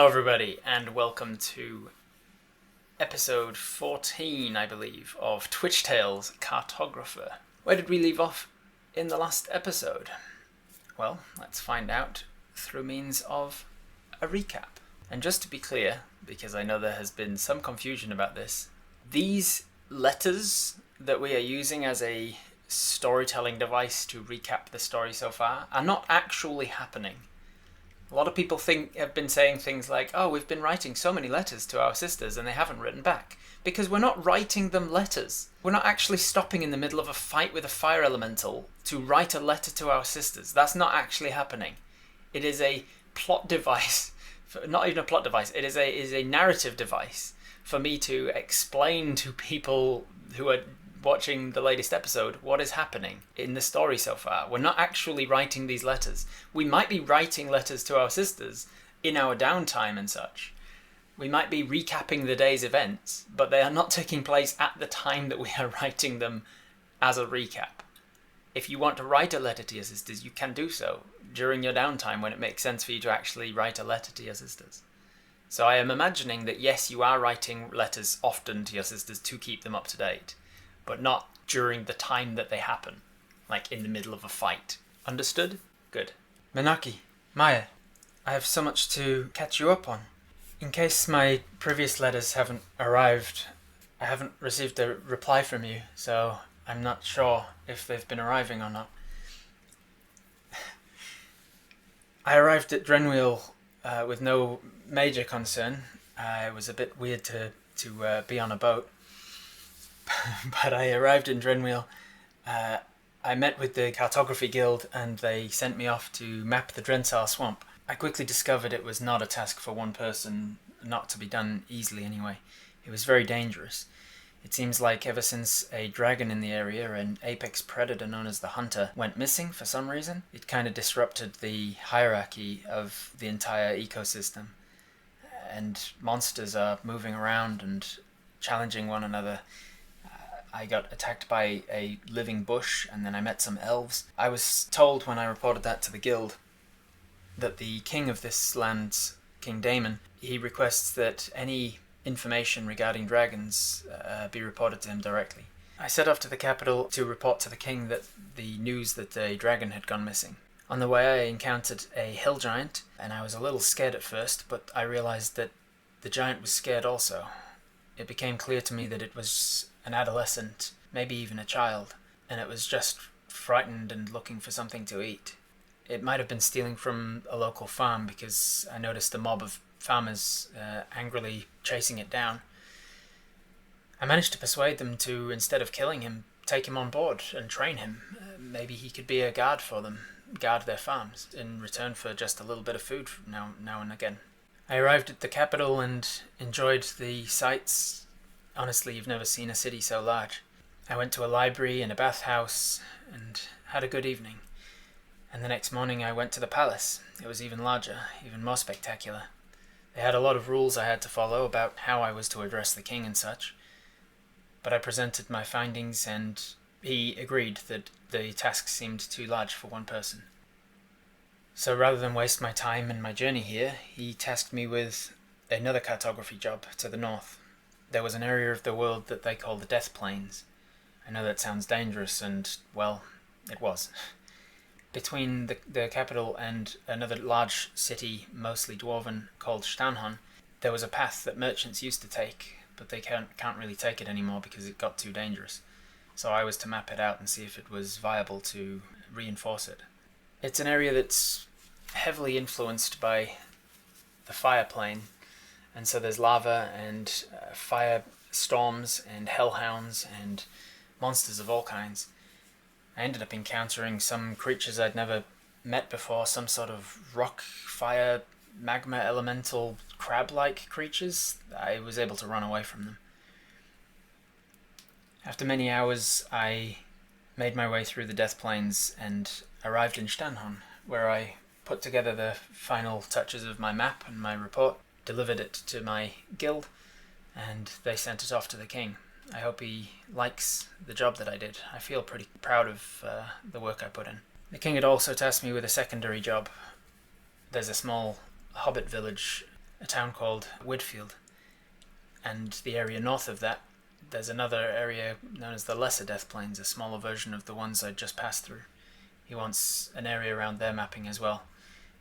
everybody, and welcome to episode 14, I believe, of Twitch Tales Cartographer. Where did we leave off in the last episode? Well, let's find out through means of a recap. And just to be clear, because I know there has been some confusion about this, these letters that we are using as a storytelling device to recap the story so far are not actually happening. A lot of people have been saying things like, oh, we've been writing so many letters to our sisters and they haven't written back. Because we're not writing them letters. We're not actually stopping in the middle of a fight with a fire elemental to write a letter to our sisters. That's not actually happening. It is a plot device, not even a plot device, it is a narrative device for me to explain to people who are watching the latest episode what is happening in the story so far. We're not actually writing these letters. We might be writing letters to our sisters in our downtime and such. We might be recapping the day's events, but they are not taking place at the time that we are writing them as a recap. If you want to write a letter to your sisters, you can do so during your downtime when it makes sense for you to actually write a letter to your sisters. So I am imagining that yes, you are writing letters often to your sisters to keep them up to date, but not during the time that they happen, like in the middle of a fight. Understood? Good. Menaki, Maya, I have so much to catch you up on. In case my previous letters haven't arrived, I haven't received a reply from you, so I'm not sure if they've been arriving or not. I arrived at Drenwheel with no major concern. It was a bit weird to be on a boat. But I arrived in Drenwheel. I met with the Cartography Guild and they sent me off to map the Drensar Swamp. I quickly discovered it was not a task for one person, not to be done easily anyway. It was very dangerous. It seems like ever since a dragon in the area, an apex predator known as the Hunter, went missing for some reason, it kind of disrupted the hierarchy of the entire ecosystem. And monsters are moving around and challenging one another. I got attacked by a living bush, and then I met some elves. I was told when I reported that to the guild that the king of this land, King Damon, he requests that any information regarding dragons be reported to him directly. I set off to the capital to report to the king that the news that a dragon had gone missing. On the way I encountered a hill giant, and I was a little scared at first, but I realized that the giant was scared also. It became clear to me that it was an adolescent, maybe even a child, and it was just frightened and looking for something to eat. It might have been stealing from a local farm because I noticed a mob of farmers angrily chasing it down. I managed to persuade them to, instead of killing him, take him on board and train him. Maybe he could be a guard for them, guard their farms, in return for just a little bit of food now and again. I arrived at the capital and enjoyed the sights. Honestly, you've never seen a city so large. I went to a library and a bathhouse and had a good evening. And the next morning I went to the palace. It was even larger, even more spectacular. They had a lot of rules I had to follow about how I was to address the king and such. But I presented my findings and he agreed that the task seemed too large for one person. So rather than waste my time and my journey here, he tasked me with another cartography job to the north. There was an area of the world that they call the Death Plains. I know that sounds dangerous and, well, it was. Between the capital and another large city, mostly dwarven, called Stanhon, there was a path that merchants used to take, but they can't really take it anymore because it got too dangerous. So I was to map it out and see if it was viable to reinforce it. It's an area that's heavily influenced by the fire plane, and so there's lava and fire storms and hellhounds and monsters of all kinds. I ended up encountering some creatures I'd never met before, some sort of rock, fire, magma elemental crab-like creatures. I was able to run away from them. After many hours, I made my way through the Death Plains and arrived in Stanhon, where I put together the final touches of my map and my report, delivered it to my guild, and they sent it off to the king. I hope he likes the job that I did. I feel pretty proud of the work I put in. The king had also tasked me with a secondary job. There's a small hobbit village a town called Whitfield, and the area north of that, there's another area known as the Lesser Death Plains, a smaller version of the ones I just passed through. He wants an area around there mapping as well.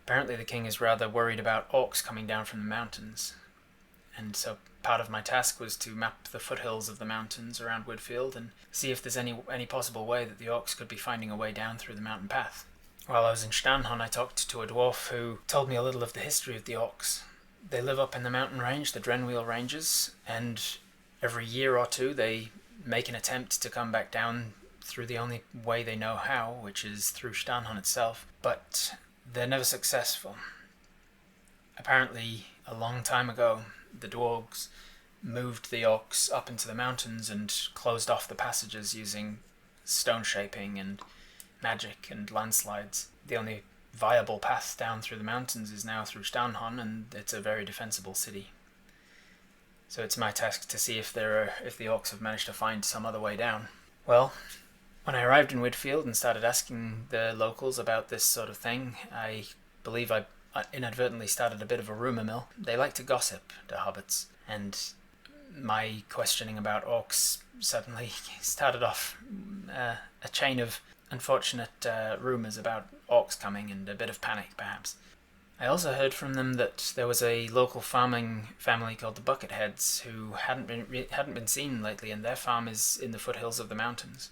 Apparently the king is rather worried about orcs coming down from the mountains, and so part of my task was to map the foothills of the mountains around Woodfield and see if there's any possible way that the orcs could be finding a way down through the mountain path. While I was in Steinhorn, I talked to a dwarf who told me a little of the history of the orcs. They live up in the mountain range, the Drenwheel Ranges, and every year or two they make an attempt to come back down through the only way they know how, which is through Steinhorn itself, but they're never successful. Apparently, a long time ago, the dwarves moved the orcs up into the mountains and closed off the passages using stone shaping and magic and landslides. The only viable path down through the mountains is now through Steinhorn, and it's a very defensible city. So it's my task to see if the orcs have managed to find some other way down. Well, when I arrived in Whitfield and started asking the locals about this sort of thing, I believe I inadvertently started a bit of a rumour mill. They like to gossip, the hobbits, and my questioning about orcs suddenly started off a chain of unfortunate rumours about orcs coming and a bit of panic, perhaps. I also heard from them that there was a local farming family called the Bucketheads who hadn't been seen lately, and their farm is in the foothills of the mountains.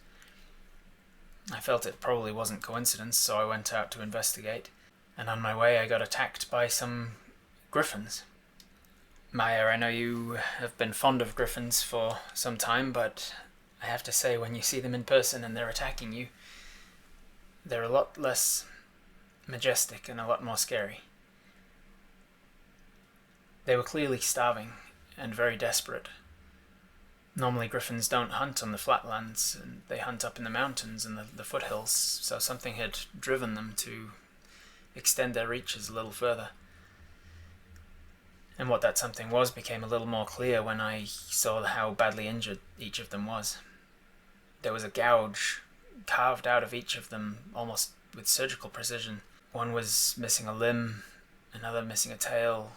I felt it probably wasn't coincidence, so I went out to investigate, and on my way I got attacked by some griffins. Maya, I know you have been fond of griffins for some time, but I have to say, when you see them in person and they're attacking you, they're a lot less majestic and a lot more scary. They were clearly starving and very desperate. Normally griffins don't hunt on the flatlands, and they hunt up in the mountains and the foothills, so something had driven them to extend their reaches a little further. And what that something was became a little more clear when I saw how badly injured each of them was. There was a gouge carved out of each of them almost with surgical precision. One was missing a limb, another missing a tail,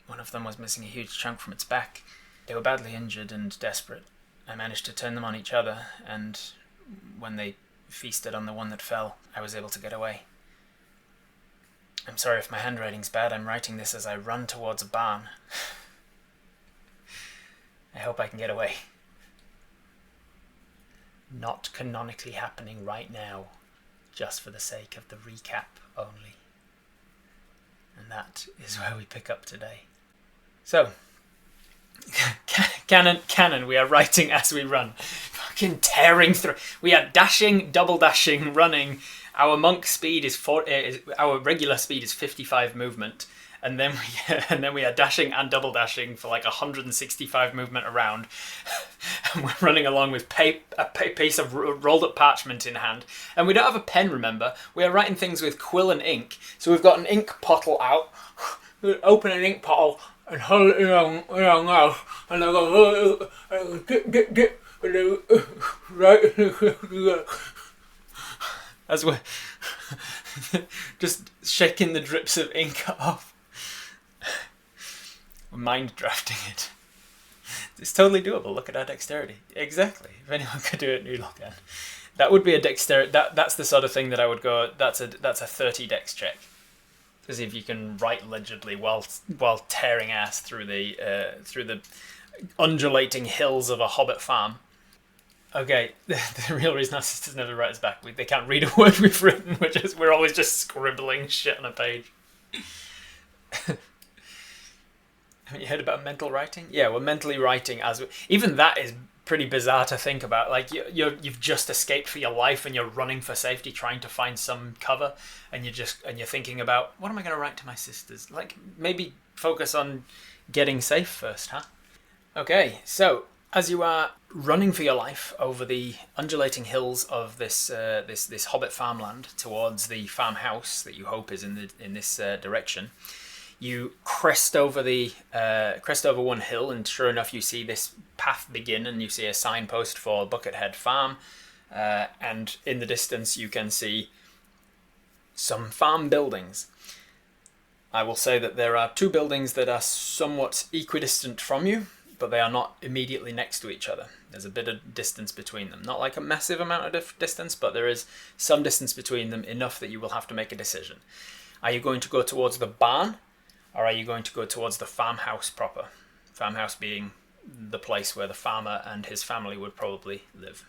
one of them was missing a huge chunk from its back. They were badly injured and desperate. I managed to turn them on each other, and when they feasted on the one that fell, I was able to get away. I'm sorry if my handwriting's bad. I'm writing this as I run towards a barn. I hope I can get away. Not canonically happening right now, just for the sake of the recap only. And that is where we pick up today. So, canon, we are writing as we run. Fucking tearing through. We are dashing, double dashing, running. Our monk speed is our regular speed is 55 movement, and then we are dashing and double dashing for like 165 movement around. And we're running along with a piece of rolled up parchment in hand, and we don't have a pen. Remember, we are writing things with quill and ink. So we've got an ink bottle out. We open an ink bottle and hold it in our mouth, and I go get right. As we're just shaking the drips of ink off. We're mind drafting it. It's totally doable. Look at our dexterity. Exactly. If anyone could do it, you look at. That would be a dexterity. That's the sort of thing that I would go. That's a 30 dex check. To see if you can write legibly while tearing ass through the undulating hills of a hobbit farm. Okay, the real reason our sisters never write us back, they can't read a word we've written, we're always just scribbling shit on a page. Haven't you heard about mental writing? Yeah, we're mentally writing even that is pretty bizarre to think about. Like you've just escaped for your life and you're running for safety, trying to find some cover, and you're thinking about, what am I going to write to my sisters? Like, maybe focus on getting safe first, huh? Okay, so as you are running for your life over the undulating hills of this hobbit farmland towards the farmhouse that you hope is in this direction, you crest over one hill, and sure enough, you see this path begin, and you see a signpost for Buckethead Farm, and in the distance, you can see some farm buildings. I will say that there are two buildings that are somewhat equidistant from you, but they are not immediately next to each other. There's a bit of distance between them. Not like a massive amount of distance, but there is some distance between them, enough that you will have to make a decision. Are you going to go towards the barn, or are you going to go towards the farmhouse proper? Farmhouse being the place where the farmer and his family would probably live.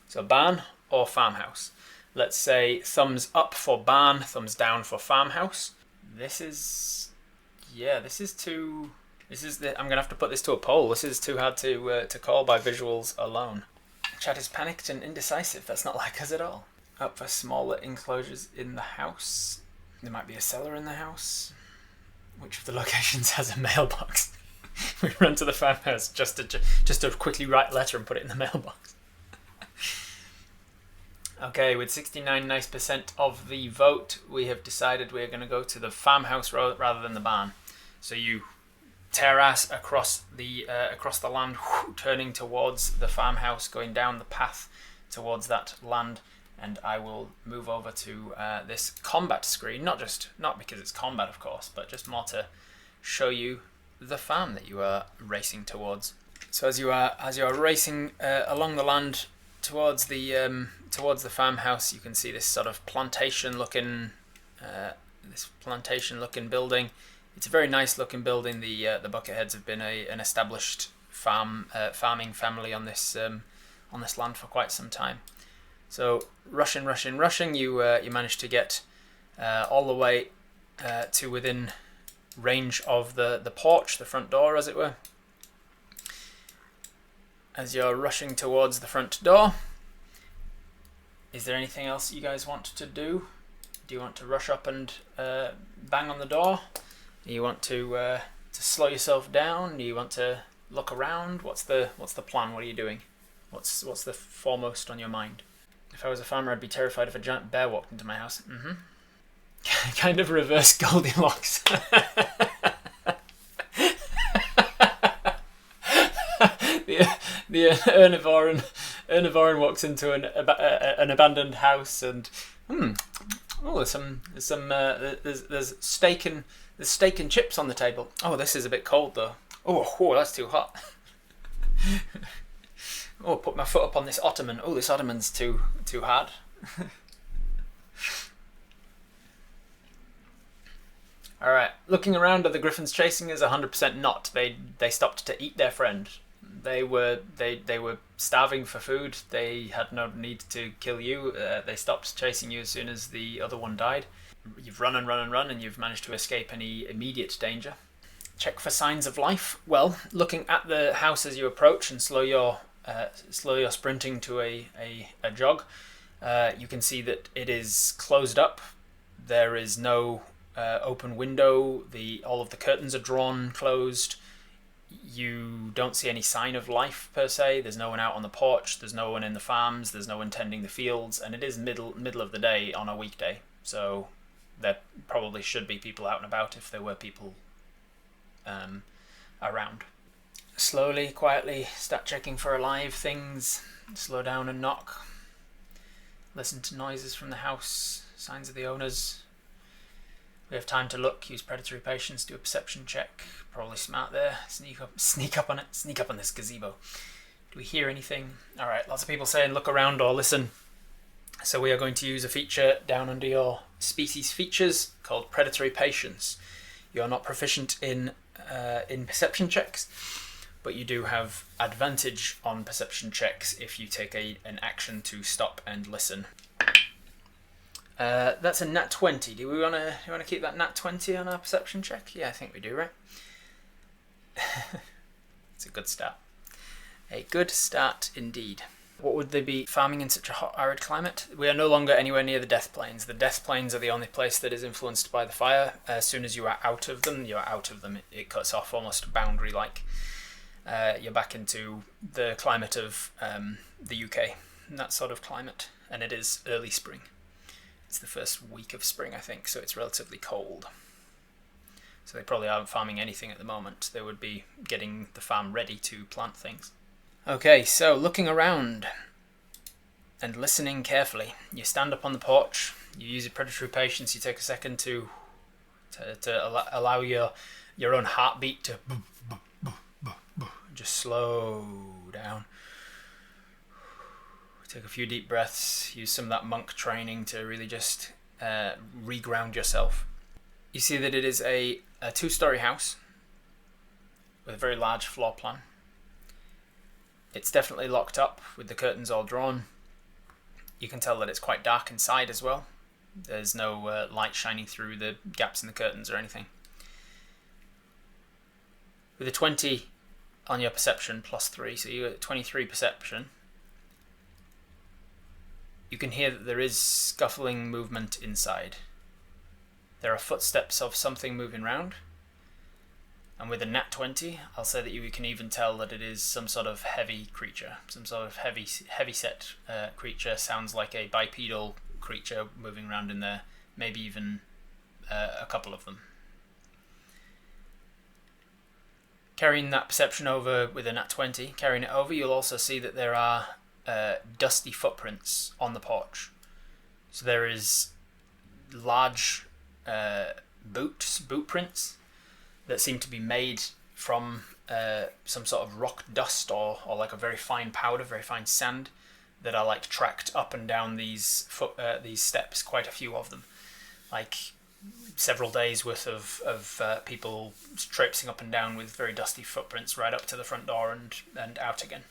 So barn or farmhouse. Let's say thumbs up for barn, thumbs down for farmhouse. I'm gonna have to put this to a poll. This is too hard to call by visuals alone. Chat is panicked and indecisive. That's not like us at all. Up for smaller enclosures in the house. There might be a cellar in the house. Which of the locations has a mailbox? We run to the farmhouse just to quickly write a letter and put it in the mailbox. Okay, with 69 nice % of the vote, we have decided we're going to go to the farmhouse rather than the barn. So you tear ass across the land, turning towards the farmhouse, going down the path towards that land, and I will move over to this combat screen. Not because it's combat, of course, but just more to show you the farm that you are racing towards. So as you are racing along the land towards the farmhouse, you can see this sort of plantation-looking building. It's a very nice-looking building. The Bucketheads have been an established farming family on this land for quite some time. So rushing, you managed to get all the way to within range of the porch, the front door, as it were. As you're rushing towards the front door, is there anything else you guys want to do? Do you want to rush up and bang on the door? Do you want to slow yourself down? Do you want to look around? What's the plan? What are you doing? What's the foremost on your mind? If I was a farmer, I'd be terrified if a giant bear walked into my house. Kind of reverse Goldilocks. The Ernivoran walks into an abandoned house, and there's steak and chips on the table. Oh, this is a bit cold though. Oh, that's too hot. Oh, put my foot up on this ottoman. Oh, this ottoman's too hard. All right, looking around, are the griffins chasing us? 100% not. They stopped to eat their friend. They were starving for food. They had no need to kill you. They stopped chasing you as soon as the other one died. You've run, and you've managed to escape any immediate danger. Check for signs of life. Well, looking at the house as you approach and slow your sprinting to a jog, you can see that it is closed up. There is no open window. All of the curtains are drawn closed. You don't see any sign of life per se. There's no one out on the porch. There's no one in the farms. There's no one tending the fields, and it is middle of the day on a weekday. So there probably should be people out and about if there were people around. Slowly, quietly, start checking for alive things. Slow down and knock. Listen to noises from the house, signs of the owners. We have time to look, use predatory patience, do a perception check. Probably smart there. Sneak up on this gazebo. Do we hear anything? Alright, lots of people saying look around or listen. So we are going to use a feature down under your species features called predatory patience. You are not proficient in perception checks, but you do have advantage on perception checks if you take an action to stop and listen. That's a nat 20. Do we want to keep that nat 20 on our perception check? Yeah, I think we do, right? It's a good start. A good start indeed. What would they be farming in such a hot, arid climate? We are no longer anywhere near the Death Plains. The Death Plains are the only place that is influenced by the fire. As soon as you are out of them, It cuts off almost boundary-like. You're back into the climate of the UK, that sort of climate, and it is early spring. It's the first week of spring, I think, so it's relatively cold. So they probably aren't farming anything at the moment. They would be getting the farm ready to plant things. Okay, so looking around and listening carefully. You stand up on the porch, you use your predatory patience, you take a second to to allow your own heartbeat to just slow down. Take a few deep breaths, use some of that monk training to really just reground yourself. You see that it is a 2-story house with a very large floor plan. It's definitely locked up with the curtains all drawn. You can tell that it's quite dark inside as well. There's no light shining through the gaps in the curtains or anything. With a 20 on your perception plus 3, so you're at 23 perception, you can hear that there is scuffling movement inside. There are footsteps of something moving round. And with a nat 20, I'll say that you can even tell that it is some sort of heavy creature. Some sort of heavy set creature. Sounds like a bipedal creature moving around in there. Maybe even a couple of them. Carrying that perception over with a nat 20, carrying it over, you'll also see that there are dusty footprints on the porch. So there is large boot prints that seem to be made from some sort of rock dust or like a very fine powder, very fine sand that are like tracked up and down these steps, quite a few of them, like several days worth of people traipsing up and down with very dusty footprints right up to the front door and out again.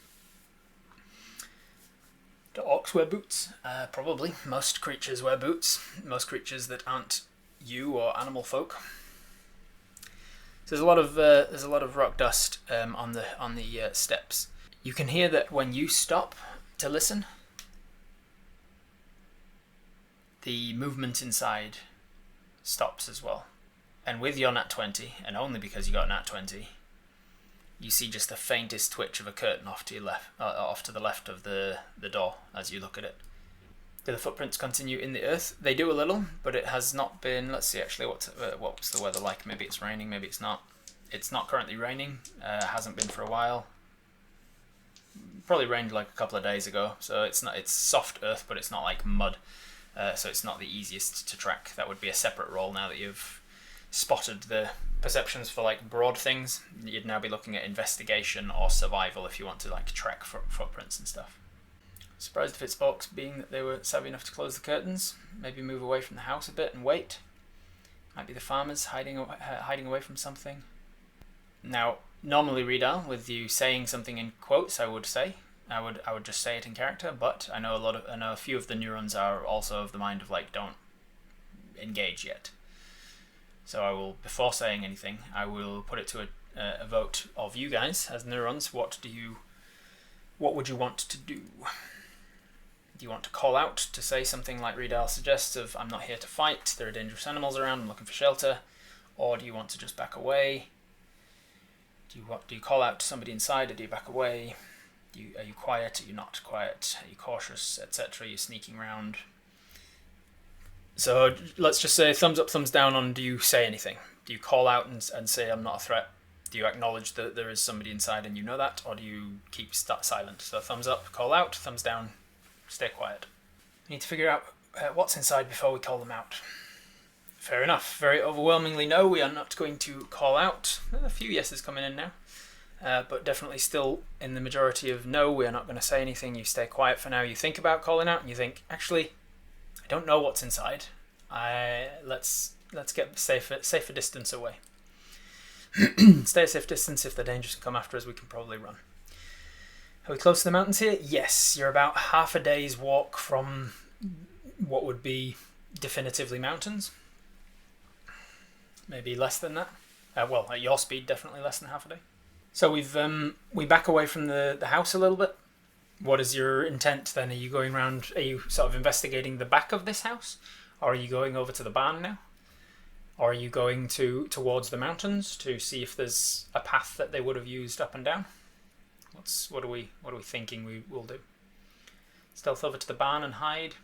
Do orcs wear boots? Probably. Most creatures wear boots. Most creatures that aren't you or animal folk. So there's a lot of rock dust on the steps. You can hear that when you stop to listen, the movement inside stops as well. And with your nat 20, and only because you got a nat 20, you see just the faintest twitch of a curtain off to your left, off to the left of the door as you look at it. Do the footprints continue in the earth? They do a little, but it has not been. Let's see actually what's the weather like. Maybe it's raining, maybe it's not. It's not currently raining. Hasn't been for a while. Probably rained like a couple of days ago, so it's soft earth, but it's not like mud. So it's not the easiest to track. That would be a separate roll now that you've spotted the perceptions for like broad things. You'd now be looking at investigation or survival if you want to like track footprints and stuff. Surprised if it's orcs, being that they were savvy enough to close the curtains. Maybe move away from the house a bit and wait. Might be the farmers hiding away from something. Now, normally, Redal, with you saying something in quotes, I would just say it in character. But I know a few of the neurons are also of the mind of like, don't engage yet. So I will, before saying anything, I will put it to a vote of you guys as neurons. What would you want to do? Do you want to call out to say something like Redal suggests of, I'm not here to fight, there are dangerous animals around, I'm looking for shelter? Or do you want to just back away? Do you call out to somebody inside, or do you back away? Are you quiet, are you not quiet, are you cautious, etc.? Are you sneaking around? So let's just say thumbs up, thumbs down on do you say anything? Do you call out and say I'm not a threat? Do you acknowledge that there is somebody inside and you know that? Or do you keep silent? So thumbs up, call out, thumbs down, stay quiet. We need to figure out what's inside before we call them out. Fair enough. Very overwhelmingly no, we are not going to call out. A few yeses coming in now. But definitely still in the majority of no, we are not going to say anything. You stay quiet for now. You think about calling out and you think, actually, I don't know what's inside. Let's get safer distance away. Stay a safe distance. If they're dangerous and come after us, we can probably run. Are we close to the mountains here? Yes, you're about half a day's walk from what would be definitively mountains. Maybe less than that. Well, at your speed, definitely less than half a day. So we back away from the house a little bit. What is your intent then? Are you going around? Are you sort of investigating the back of this house, or are you going over to the barn now? Or are you going towards the mountains to see if there's a path that they would have used up and down? What are we thinking we will do? Stealth over to the barn and hide.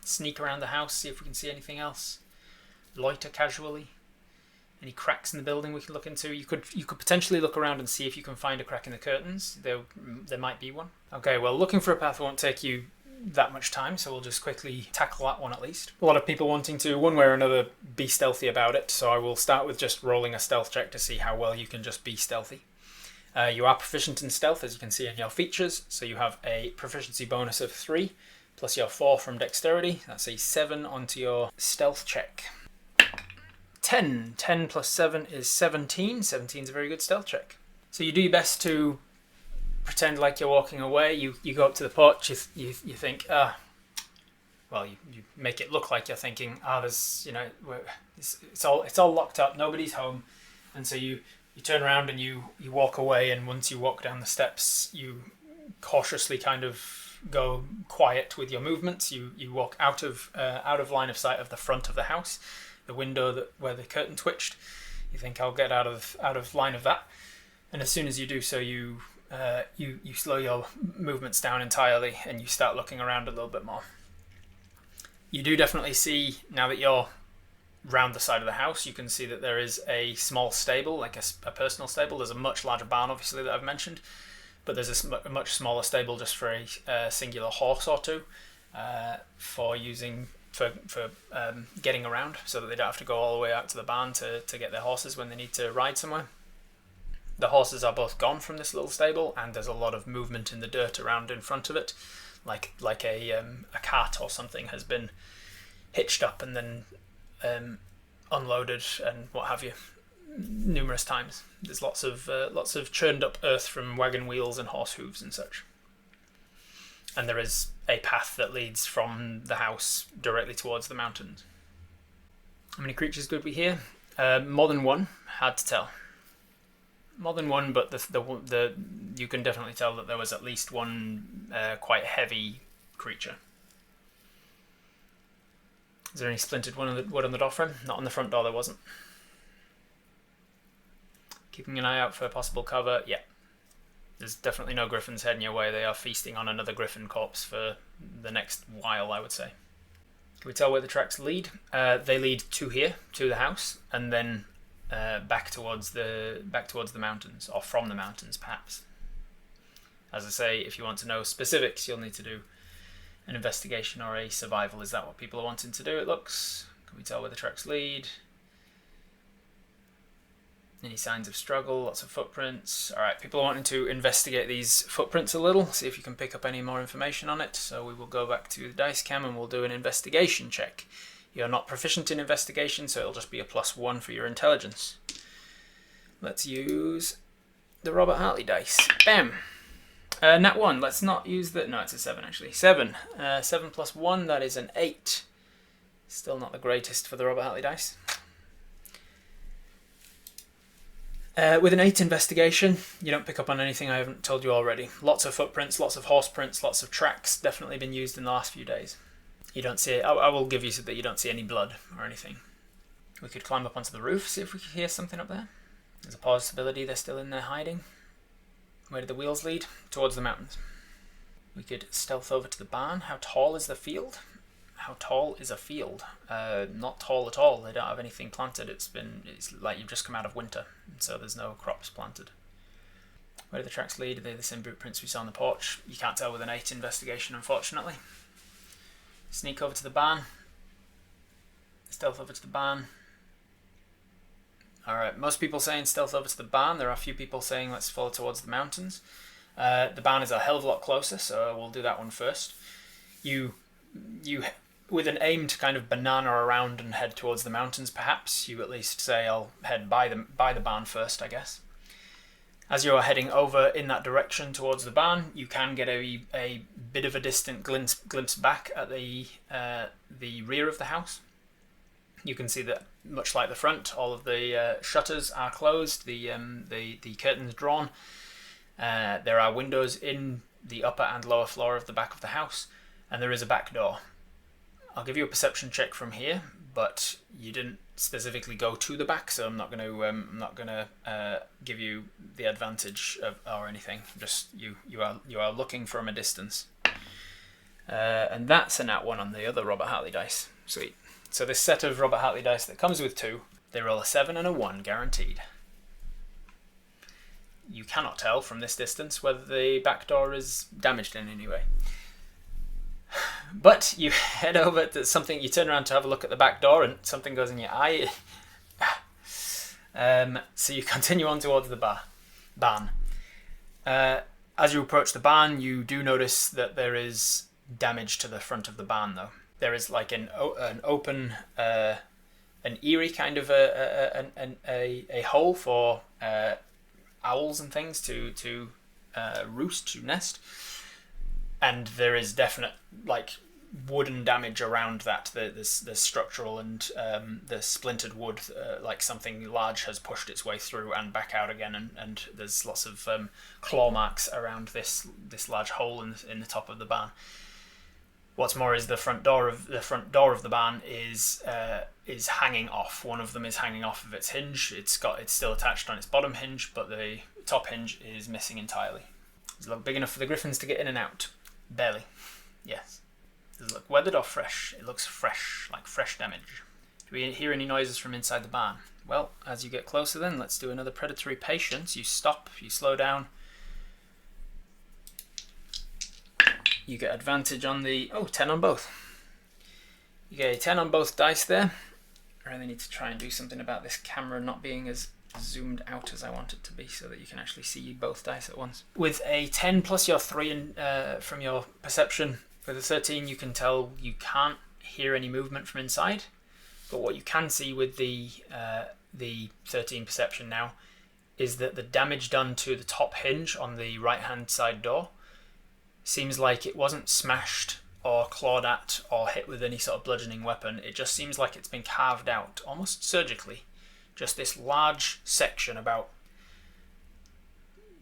Sneak around the house, see if we can see anything else. Loiter casually. Any cracks in the building we can look into? You could potentially look around and see if you can find a crack in the curtains. There might be one. Okay, well, looking for a path won't take you that much time, so we'll just quickly tackle that one at least. A lot of people wanting to, one way or another, be stealthy about it, so I will start with just rolling a stealth check to see how well you can just be stealthy. You are proficient in stealth, as you can see in your features, so you have a proficiency bonus of 3, plus your 4 from dexterity. That's a 7 onto your stealth check. 10. 10 plus 7 is 17. 17 is a very good stealth check. So you do your best to pretend like you're walking away. You go up to the porch, you think, well, you make it look like you're thinking, there's, it's all locked up, nobody's home. And so you turn around and you walk away, and once you walk down the steps, you cautiously kind of go quiet with your movements. You walk out of line of sight of the front of the house, the window where the curtain twitched. You think, I'll get out of line of that, and as soon as you do so, you slow your movements down entirely, and you start looking around a little bit more. You do definitely see, now that you're round the side of the house, you can see that there is a small stable, like a personal stable. There's a much larger barn, obviously, that I've mentioned, but there's a much smaller stable just for a singular horse or two for getting around, so that they don't have to go all the way out to the barn to get their horses when they need to ride somewhere. The horses are both gone from this little stable, and there's a lot of movement in the dirt around in front of it, like a cart or something has been hitched up and then unloaded and what have you numerous times. There's lots of churned up earth from wagon wheels and horse hooves and such. And there is a path that leads from the house directly towards the mountains. How many creatures could we hear? More than one, hard to tell. More than one, but the you can definitely tell that there was at least one quite heavy creature. Is there any splintered wood on the door frame? Not on the front door, there wasn't. Keeping an eye out for possible cover, yeah. There's definitely no griffins heading your way. They are feasting on another griffin corpse for the next while, I would say. Can we tell where the tracks lead? They lead to here, to the house, and then back towards the mountains, or from the mountains, perhaps. As I say, if you want to know specifics, you'll need to do an investigation or a survival. Is that what people are wanting to do, it looks? Can we tell where the tracks lead? Any signs of struggle? Lots of footprints. Alright, people are wanting to investigate these footprints a little, see if you can pick up any more information on it. So we will go back to the dice cam and we'll do an investigation check. You're not proficient in investigation, so it'll just be a +1 for your intelligence. Let's use the Robert Hartley dice. Bam! Nat 1, let's not use the... No, it's a 7 actually. 7. 7 plus 1, that is an 8. Still not the greatest for the Robert Hartley dice. With an 8 investigation, you don't pick up on anything I haven't told you already. Lots of footprints, lots of horse prints, lots of tracks, definitely been used in the last few days. You don't see... I will give you so that you don't see any blood or anything. We could climb up onto the roof, see if we could hear something up there. There's a possibility they're still in there hiding. Where did the wheels lead? Towards the mountains. We could stealth over to the barn. How tall is the field? How tall is a field? Not tall at all. They don't have anything planted. It's like you've just come out of winter, so there's no crops planted. Where do the tracks lead? Are they the same boot prints we saw on the porch? You can't tell with an 8 investigation, unfortunately. Sneak over to the barn. Stealth over to the barn. Alright, most people saying stealth over to the barn. There are a few people saying let's follow towards the mountains. The barn is a hell of a lot closer, so we'll do that one first. You with an aim to kind of banana around and head towards the mountains, perhaps, you at least say I'll head by the barn first, I guess. As you are heading over in that direction towards the barn, you can get a bit of a distant glimpse back at the rear of the house. You can see that, much like the front, all of the shutters are closed, the curtains drawn. There are windows in the upper and lower floor of the back of the house, and there is a back door. I'll give you a perception check from here, but you didn't specifically go to the back, so I'm not going to give you the advantage or anything. Just you are looking from a distance, and that's a nat 1 on the other Robert Hartley dice. Sweet. So this set of Robert Hartley dice that comes with 2, they roll a 7 and a 1 guaranteed. You cannot tell from this distance whether the back door is damaged in any way. But you head over to something, you turn around to have a look at the back door and something goes in your eye. So you continue on towards the barn. As you approach the barn, you do notice that there is damage to the front of the barn, though. There is like an open, an eerie kind of a hole for owls and things to roost, to nest. And there is definite like wooden damage around that. The structural and the splintered wood, like something large has pushed its way through and back out again, and there's lots of claw marks around this large hole in the top of the barn. What's more is the front door of the barn is hanging off. One of them is hanging off of its hinge. It's still attached on its bottom hinge, but the top hinge is missing entirely. Does it look big enough for the griffins to get in and out? Barely. Yes. Does it look weathered or fresh? It looks fresh, like fresh damage. Do we hear any noises from inside the barn? Well, as you get closer then, let's do another predatory patience. You stop, you slow down. You get advantage on the... 10 on both. You get a 10 on both dice there. I really need to try and do something about this camera not being as zoomed out as I want it to be, so that you can actually see both dice at once. With a 10 plus your 3 from your perception, with a 13 you can tell you can't hear any movement from inside, but what you can see with the 13 perception now is that the damage done to the top hinge on the right hand side door seems like it wasn't smashed or clawed at or hit with any sort of bludgeoning weapon. It just seems like it's been carved out, almost surgically. Just this large section about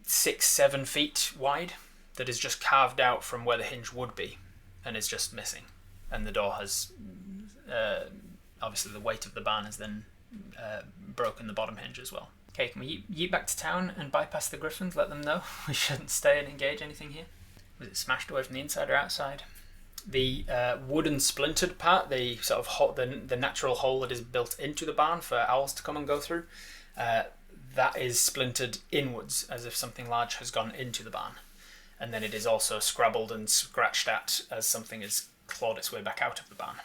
6-7 feet wide that is just carved out from where the hinge would be and is just missing. And the door has, obviously the weight of the barn has then broken the bottom hinge as well. Okay, can we yeet back to town and bypass the griffins, let them know we shouldn't stay and engage anything here? Was it smashed away from the inside or outside? The wooden splintered part, the sort of hole, the natural hole that is built into the barn for owls to come and go through, that is splintered inwards as if something large has gone into the barn. And then it is also scrabbled and scratched at as something has clawed its way back out of the barn.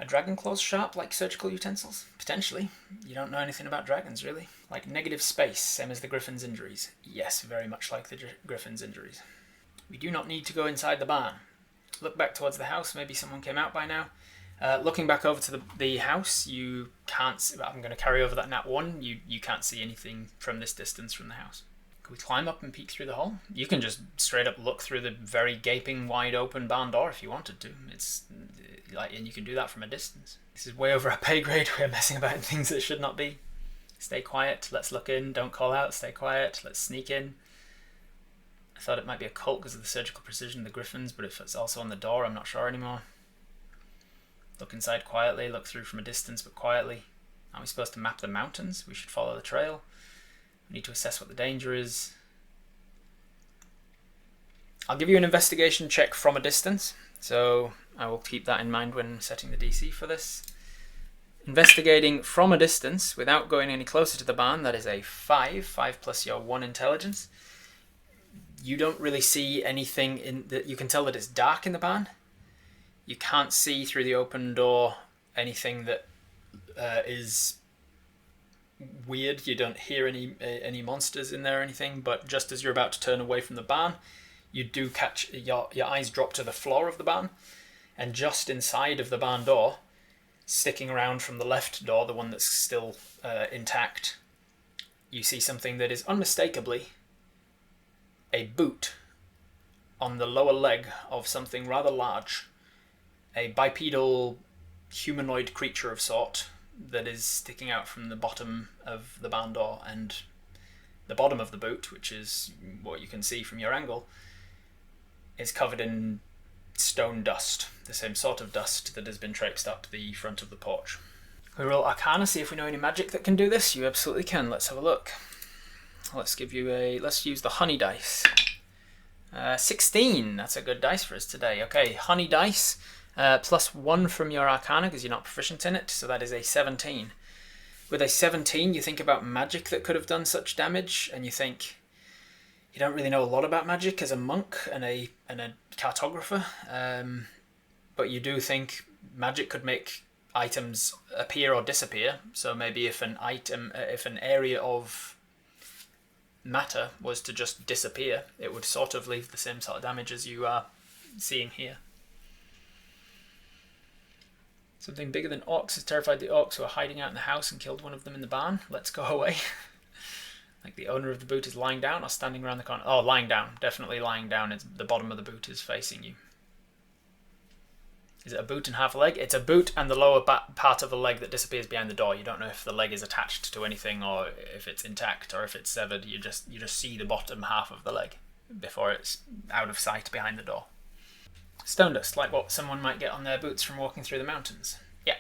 Are dragon claws sharp like surgical utensils? Potentially. You don't know anything about dragons, really. Like negative space, same as the griffin's injuries. Yes, very much like the griffin's injuries. We do not need to go inside the barn. Look back towards the house. Maybe someone came out by now. Looking back over to the house, you can't see, I'm going to carry over that nat 1. You can't see anything from this distance from the house. Can we climb up and peek through the hole? You can just straight up look through the very gaping wide open barn door if you wanted to. It's like, and you can do that from a distance. This is way over our pay grade. We're messing about in things that should not be. Stay quiet. Let's look in. Don't call out. Stay quiet. Let's sneak in. I thought it might be a cult because of the surgical precision of the griffins, but if it's also on the door, I'm not sure anymore. Look inside quietly, look through from a distance, but quietly. Are we supposed to map the mountains? We should follow the trail. We need to assess what the danger is. I'll give you an investigation check from a distance, so I will keep that in mind when setting the DC for this. Investigating from a distance without going any closer to the barn, that is a 5 plus your 1 intelligence. You don't really see anything in that. You can tell that it's dark in the barn. You can't see through the open door anything that is weird. You don't hear any monsters in there or anything, but just as you're about to turn away from the barn, you do catch your eyes drop to the floor of the barn, and just inside of the barn door, sticking around from the left door, the one that's still intact, you see something that is unmistakably a boot on the lower leg of something rather large, a bipedal humanoid creature of sort that is sticking out from the bottom of the barn door, and the bottom of the boot, which is what you can see from your angle, is covered in stone dust, the same sort of dust that has been traipsed up the front of the porch. We roll Arcana, see if we know any magic that can do this. You absolutely can. Let's have a look. Let's use the honey dice. 16, that's a good dice for us today. Okay, honey dice, plus 1 from your Arcana because you're not proficient in it, so that is a 17. With a 17, you think about magic that could have done such damage, and you think, you don't really know a lot about magic as a monk and a cartographer. but you do think magic could make items appear or disappear. So maybe if an area of matter was to just disappear, it would sort of leave the same sort of damage as you are seeing here. Something bigger than orcs has terrified the orcs who are hiding out in the house and killed one of them in the barn. Let's go away. Like the owner of the boot is lying down or standing around the corner. Oh, lying down. Definitely lying down. It's the bottom of the boot is facing you. Is it a boot and half a leg? It's a boot and the lower part of the leg that disappears behind the door. You don't know if the leg is attached to anything or if it's intact or if it's severed. You just see the bottom half of the leg before it's out of sight behind the door. Stone dust, like what someone might get on their boots from walking through the mountains. Yeah.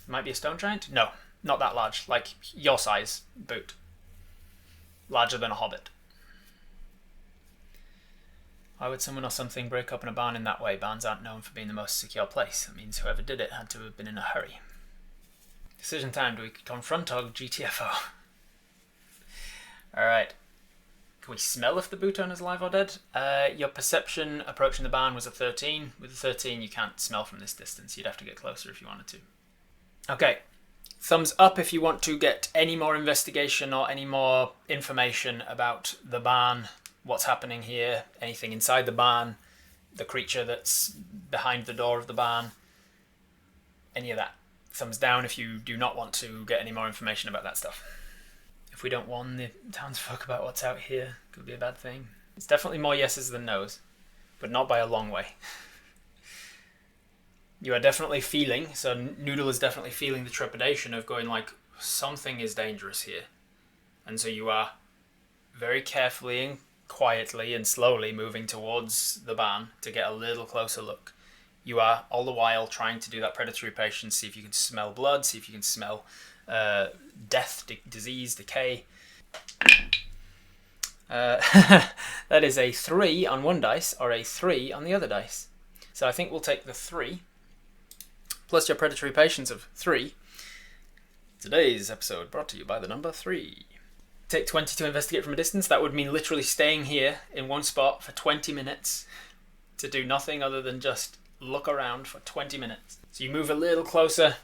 Might be a stone giant? No, not that large. Like your size boot. Larger than a hobbit. Why would someone or something break open a barn in that way? Barns aren't known for being the most secure place. That means whoever did it had to have been in a hurry. Decision time. Do we confront or GTFO? Alright. Can we smell if the boot owner's alive or dead? Your perception approaching the barn was a 13. With a 13 you can't smell from this distance. You'd have to get closer if you wanted to. Okay. Thumbs up if you want to get any more investigation or any more information about the barn. What's happening here, anything inside the barn, the creature that's behind the door of the barn, any of that. Thumbs down if you do not want to get any more information about that stuff. If we don't warn the townsfolk about what's out here, could be a bad thing. It's definitely more yeses than nos, but not by a long way. You are definitely feeling, so Noodle is definitely feeling the trepidation of going like, something is dangerous here. And so you are very carefully and quietly and slowly moving towards the barn to get a little closer look. You are all the while trying to do that predatory patience, see if you can smell blood, see if you can smell death, disease, decay. That is a 3 on one dice or a 3 on the other dice. So I think we'll take the 3 plus your predatory patience of 3. Today's episode brought to you by the number 3. Take 20 to investigate from a distance. That would mean literally staying here in one spot for 20 minutes to do nothing other than just look around for 20 minutes. So you move a little closer.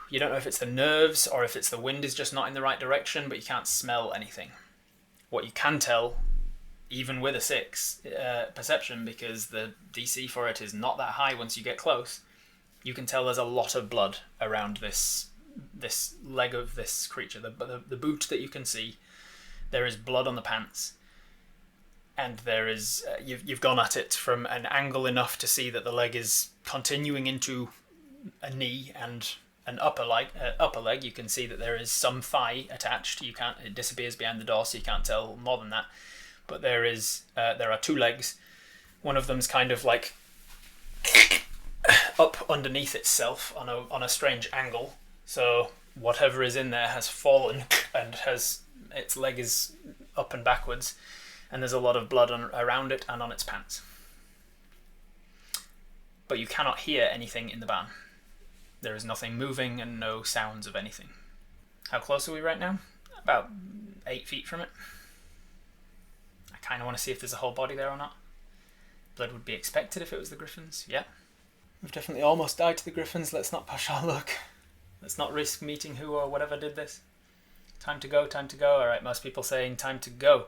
You don't know if it's the nerves or if it's the wind is just not in the right direction, but you can't smell anything. What you can tell, even with a 6 perception, because the DC for it is not that high once you get close, you can tell there's a lot of blood around this leg of this creature, the boot that you can see. There is blood on the pants, and there is you've gone at it from an angle enough to see that the leg is continuing into a knee and an upper leg. You can see that there is some thigh attached. It disappears behind the door, so you can't tell more than that. But there are 2 legs. One of them's kind of like up underneath itself on a strange angle. So whatever is in there has fallen and its leg is up and backwards, and there's a lot of blood around it and on its pants. But you cannot hear anything in the barn. There is nothing moving and no sounds of anything. How close are we right now? About 8 feet from it. I kind of want to see if there's a whole body there or not. Blood would be expected if it was the griffins. Yeah. We've definitely almost died to the griffins. Let's not push our luck. Let's not risk meeting who or whatever did this. Time to go, time to go. Alright, most people saying time to go.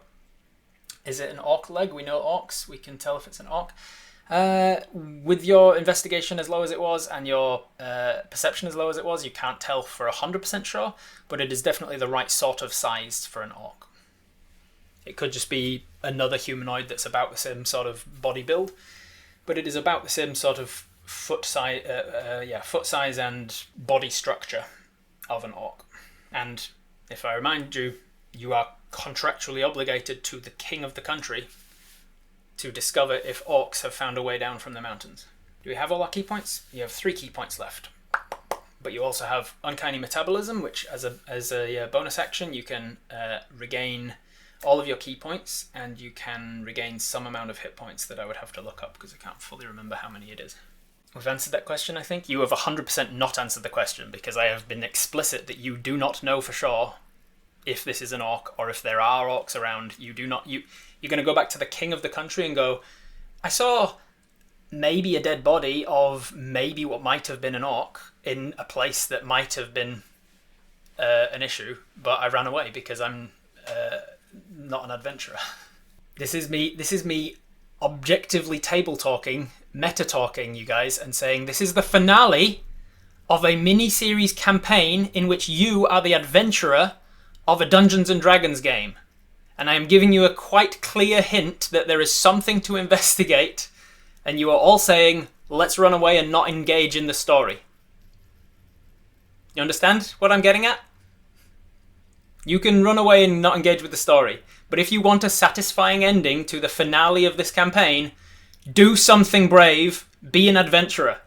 Is it an orc leg? We know orcs. We can tell if it's an orc. With your investigation as low as it was and your perception as low as it was, you can't tell for 100% sure, but it is definitely the right sort of size for an orc. It could just be another humanoid that's about the same sort of body build, but it is about the same sort of foot size and body structure of an orc. And if I remind you, you are contractually obligated to the king of the country to discover if orcs have found a way down from the mountains. Do we have all our key points? You have 3 key points left. But you also have uncanny metabolism, which as a bonus action you can regain all of your key points, and you can regain some amount of hit points that I would have to look up because I can't fully remember how many it is. We've answered that question, I think. You have 100% not answered the question because I have been explicit that you do not know for sure if this is an orc or if there are orcs around. You're going to go back to the king of the country and go, I saw maybe a dead body of maybe what might have been an orc in a place that might have been an issue, but I ran away because I'm not an adventurer. This is me objectively table talking, meta talking, you guys, and saying this is the finale of a mini-series campaign in which you are the adventurer of a Dungeons and Dragons game. And I am giving you a quite clear hint that there is something to investigate, and you are all saying, let's run away and not engage in the story. You understand what I'm getting at? You can run away and not engage with the story, but if you want a satisfying ending to the finale of this campaign, do something brave, be an adventurer.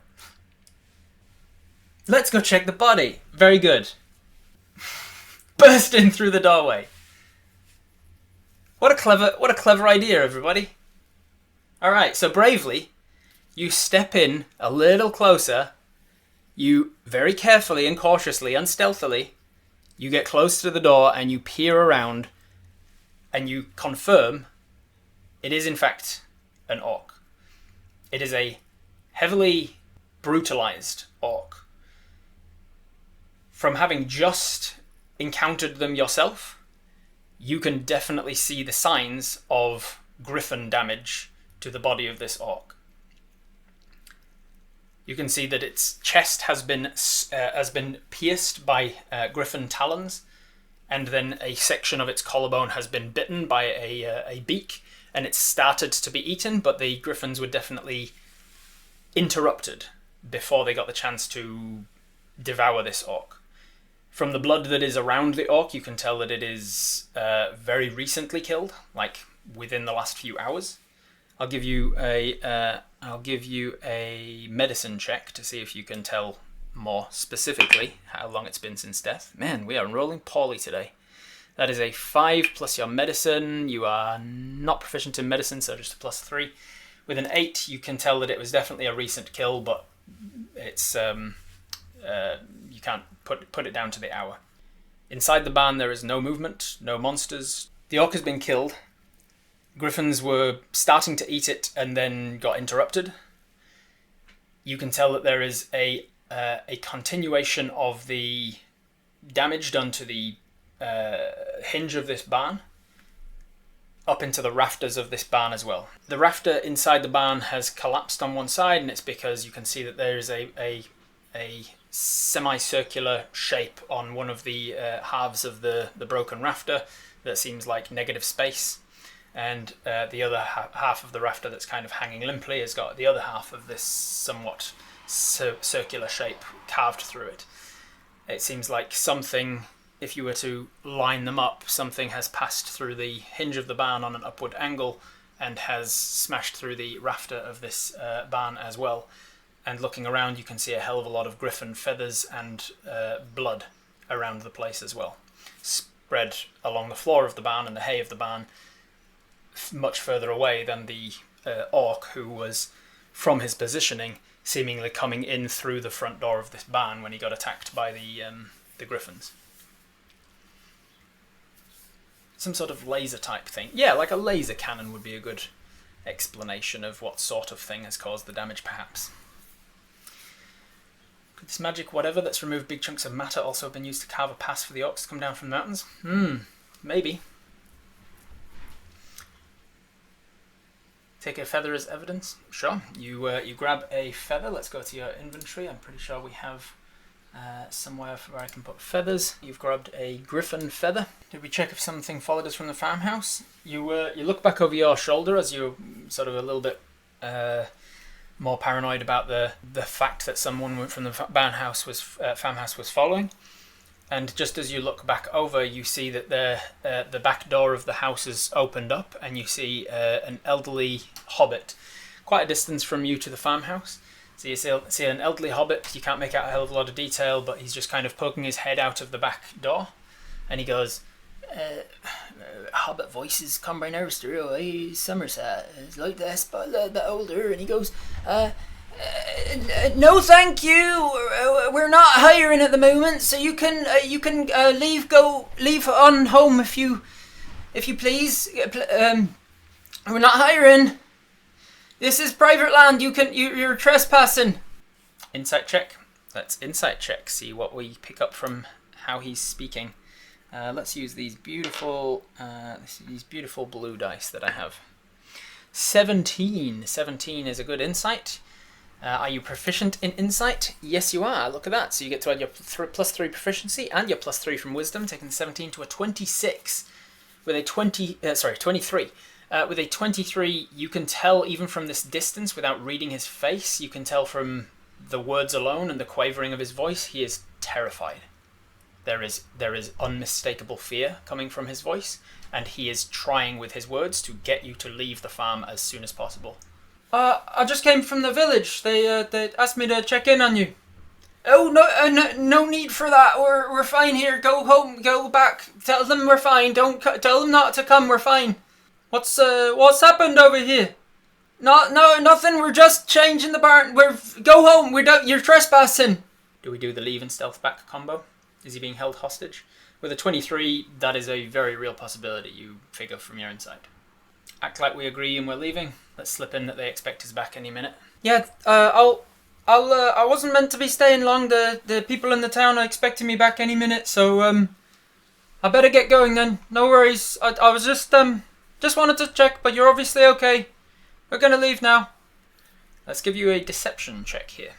Let's go check the body. Very good. Burst in through the doorway. What a clever idea, everybody. Alright, so bravely, you step in a little closer. You very carefully and cautiously and stealthily, you get close to the door and you peer around and you confirm it is in fact an orc. It is a heavily brutalized orc. From having just encountered them yourself, you can definitely see the signs of griffin damage to the body of this orc. You can see that its chest has been pierced by griffin talons, and then a section of its collarbone has been bitten by a beak, and it's started to be eaten, but the griffins were definitely interrupted before they got the chance to devour this orc. From the blood that is around the orc, you can tell that it is very recently killed, like within the last few hours. I'll give you a medicine check to see if you can tell more specifically how long it's been since death. Man, we are rolling poorly today. That is a 5 plus your medicine. You are not proficient in medicine, so just a +3. With an 8, you can tell that it was definitely a recent kill, but it's you can't put it down to the hour. Inside the barn there is no movement, no monsters. The orc has been killed. Griffins were starting to eat it and then got interrupted. You can tell that there is a continuation of the damage done to the hinge of this barn up into the rafters of this barn as well. The rafter inside the barn has collapsed on one side, and it's because you can see that there is a semicircular shape on one of the halves of the broken rafter that seems like negative space. And the other half of the rafter that's kind of hanging limply has got the other half of this somewhat circular shape carved through it. It seems like something, if you were to line them up, something has passed through the hinge of the barn on an upward angle and has smashed through the rafter of this barn as well. And looking around, you can see a hell of a lot of griffin feathers and blood around the place as well, spread along the floor of the barn and the hay of the barn, much further away than the orc, who was, from his positioning, seemingly coming in through the front door of this barn when he got attacked by the griffins. Some sort of laser type thing. Yeah, like a laser cannon would be a good explanation of what sort of thing has caused the damage, perhaps. Could this magic whatever that's removed big chunks of matter also have been used to carve a pass for the orcs to come down from the mountains? Maybe. Take a feather as evidence? Sure. You grab a feather. Let's go to your inventory. I'm pretty sure we have somewhere where I can put feathers. You've grabbed a griffin feather. Did we check if something followed us from the farmhouse? You look back over your shoulder as you're sort of a little bit more paranoid about the fact that someone from the farmhouse was following. And just as you look back over, you see that the back door of the house is opened up, and you see an elderly hobbit quite a distance from you to the farmhouse. So you see an elderly hobbit. You can't make out a hell of a lot of detail, but he's just kind of poking his head out of the back door, and he goes, "Hobbit voices come by nervous through Somerset. It's like this, but a little bit older." And he goes, "No, thank you. We're not hiring at the moment, so you can leave on home if you please. We're not hiring. This is private land. You're trespassing. Insight check. Let's insight check. See what we pick up from how he's speaking. Let's use these beautiful blue dice that I have. 17. 17 is a good insight. Are you proficient in insight? Yes, you are. Look at that. So you get to add your +3 proficiency and your +3 from wisdom, taking 17 to a 26. With a 23. With a 23, you can tell even from this distance, without reading his face, you can tell from the words alone and the quavering of his voice, he is terrified. There is unmistakable fear coming from his voice, and he is trying with his words to get you to leave the farm as soon as possible. I just came from the village. They asked me to check in on you. Oh, no need for that. We're fine here. Go home. Go back. Tell them we're fine. Tell them not to come. We're fine. What's happened over here? Nothing. We're just changing the barn. Go home. You're trespassing. Do we do the leave and stealth back combo? Is he being held hostage? With a 23, that is a very real possibility. You figure from your insight. Act like we agree and we're leaving. Let's slip in that they expect us back any minute. Yeah. I wasn't meant to be staying long. The people in the town are expecting me back any minute, so I better get going then. No worries. I was just wanted to check, but you're obviously okay. We're gonna leave now. Let's give you a deception check here.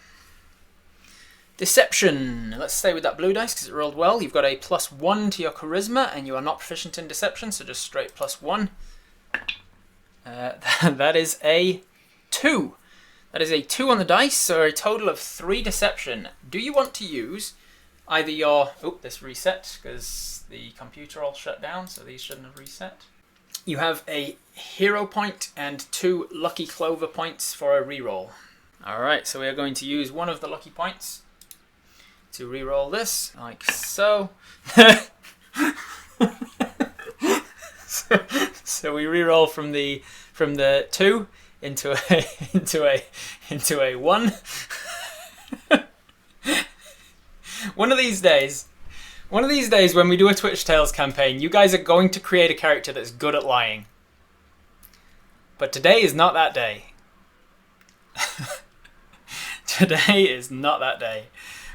Deception. Let's stay with that blue dice because it rolled well. You've got a +1 to your charisma, and you are not proficient in deception, so just straight +1. That is a 2. That is a 2 on the dice, so a total of 3 deception. Do you want to use either your... Oh, this reset because the computer all shut down, so these shouldn't have reset. You have a hero point and 2 lucky clover points for a reroll. Alright, so we are going to use one of the lucky points to reroll this, like so. So we reroll from the 2 into a 1. One of these days when we do a Twitch Tales campaign, you guys are going to create a character that's good at lying. But today is not that day. Today is not that day.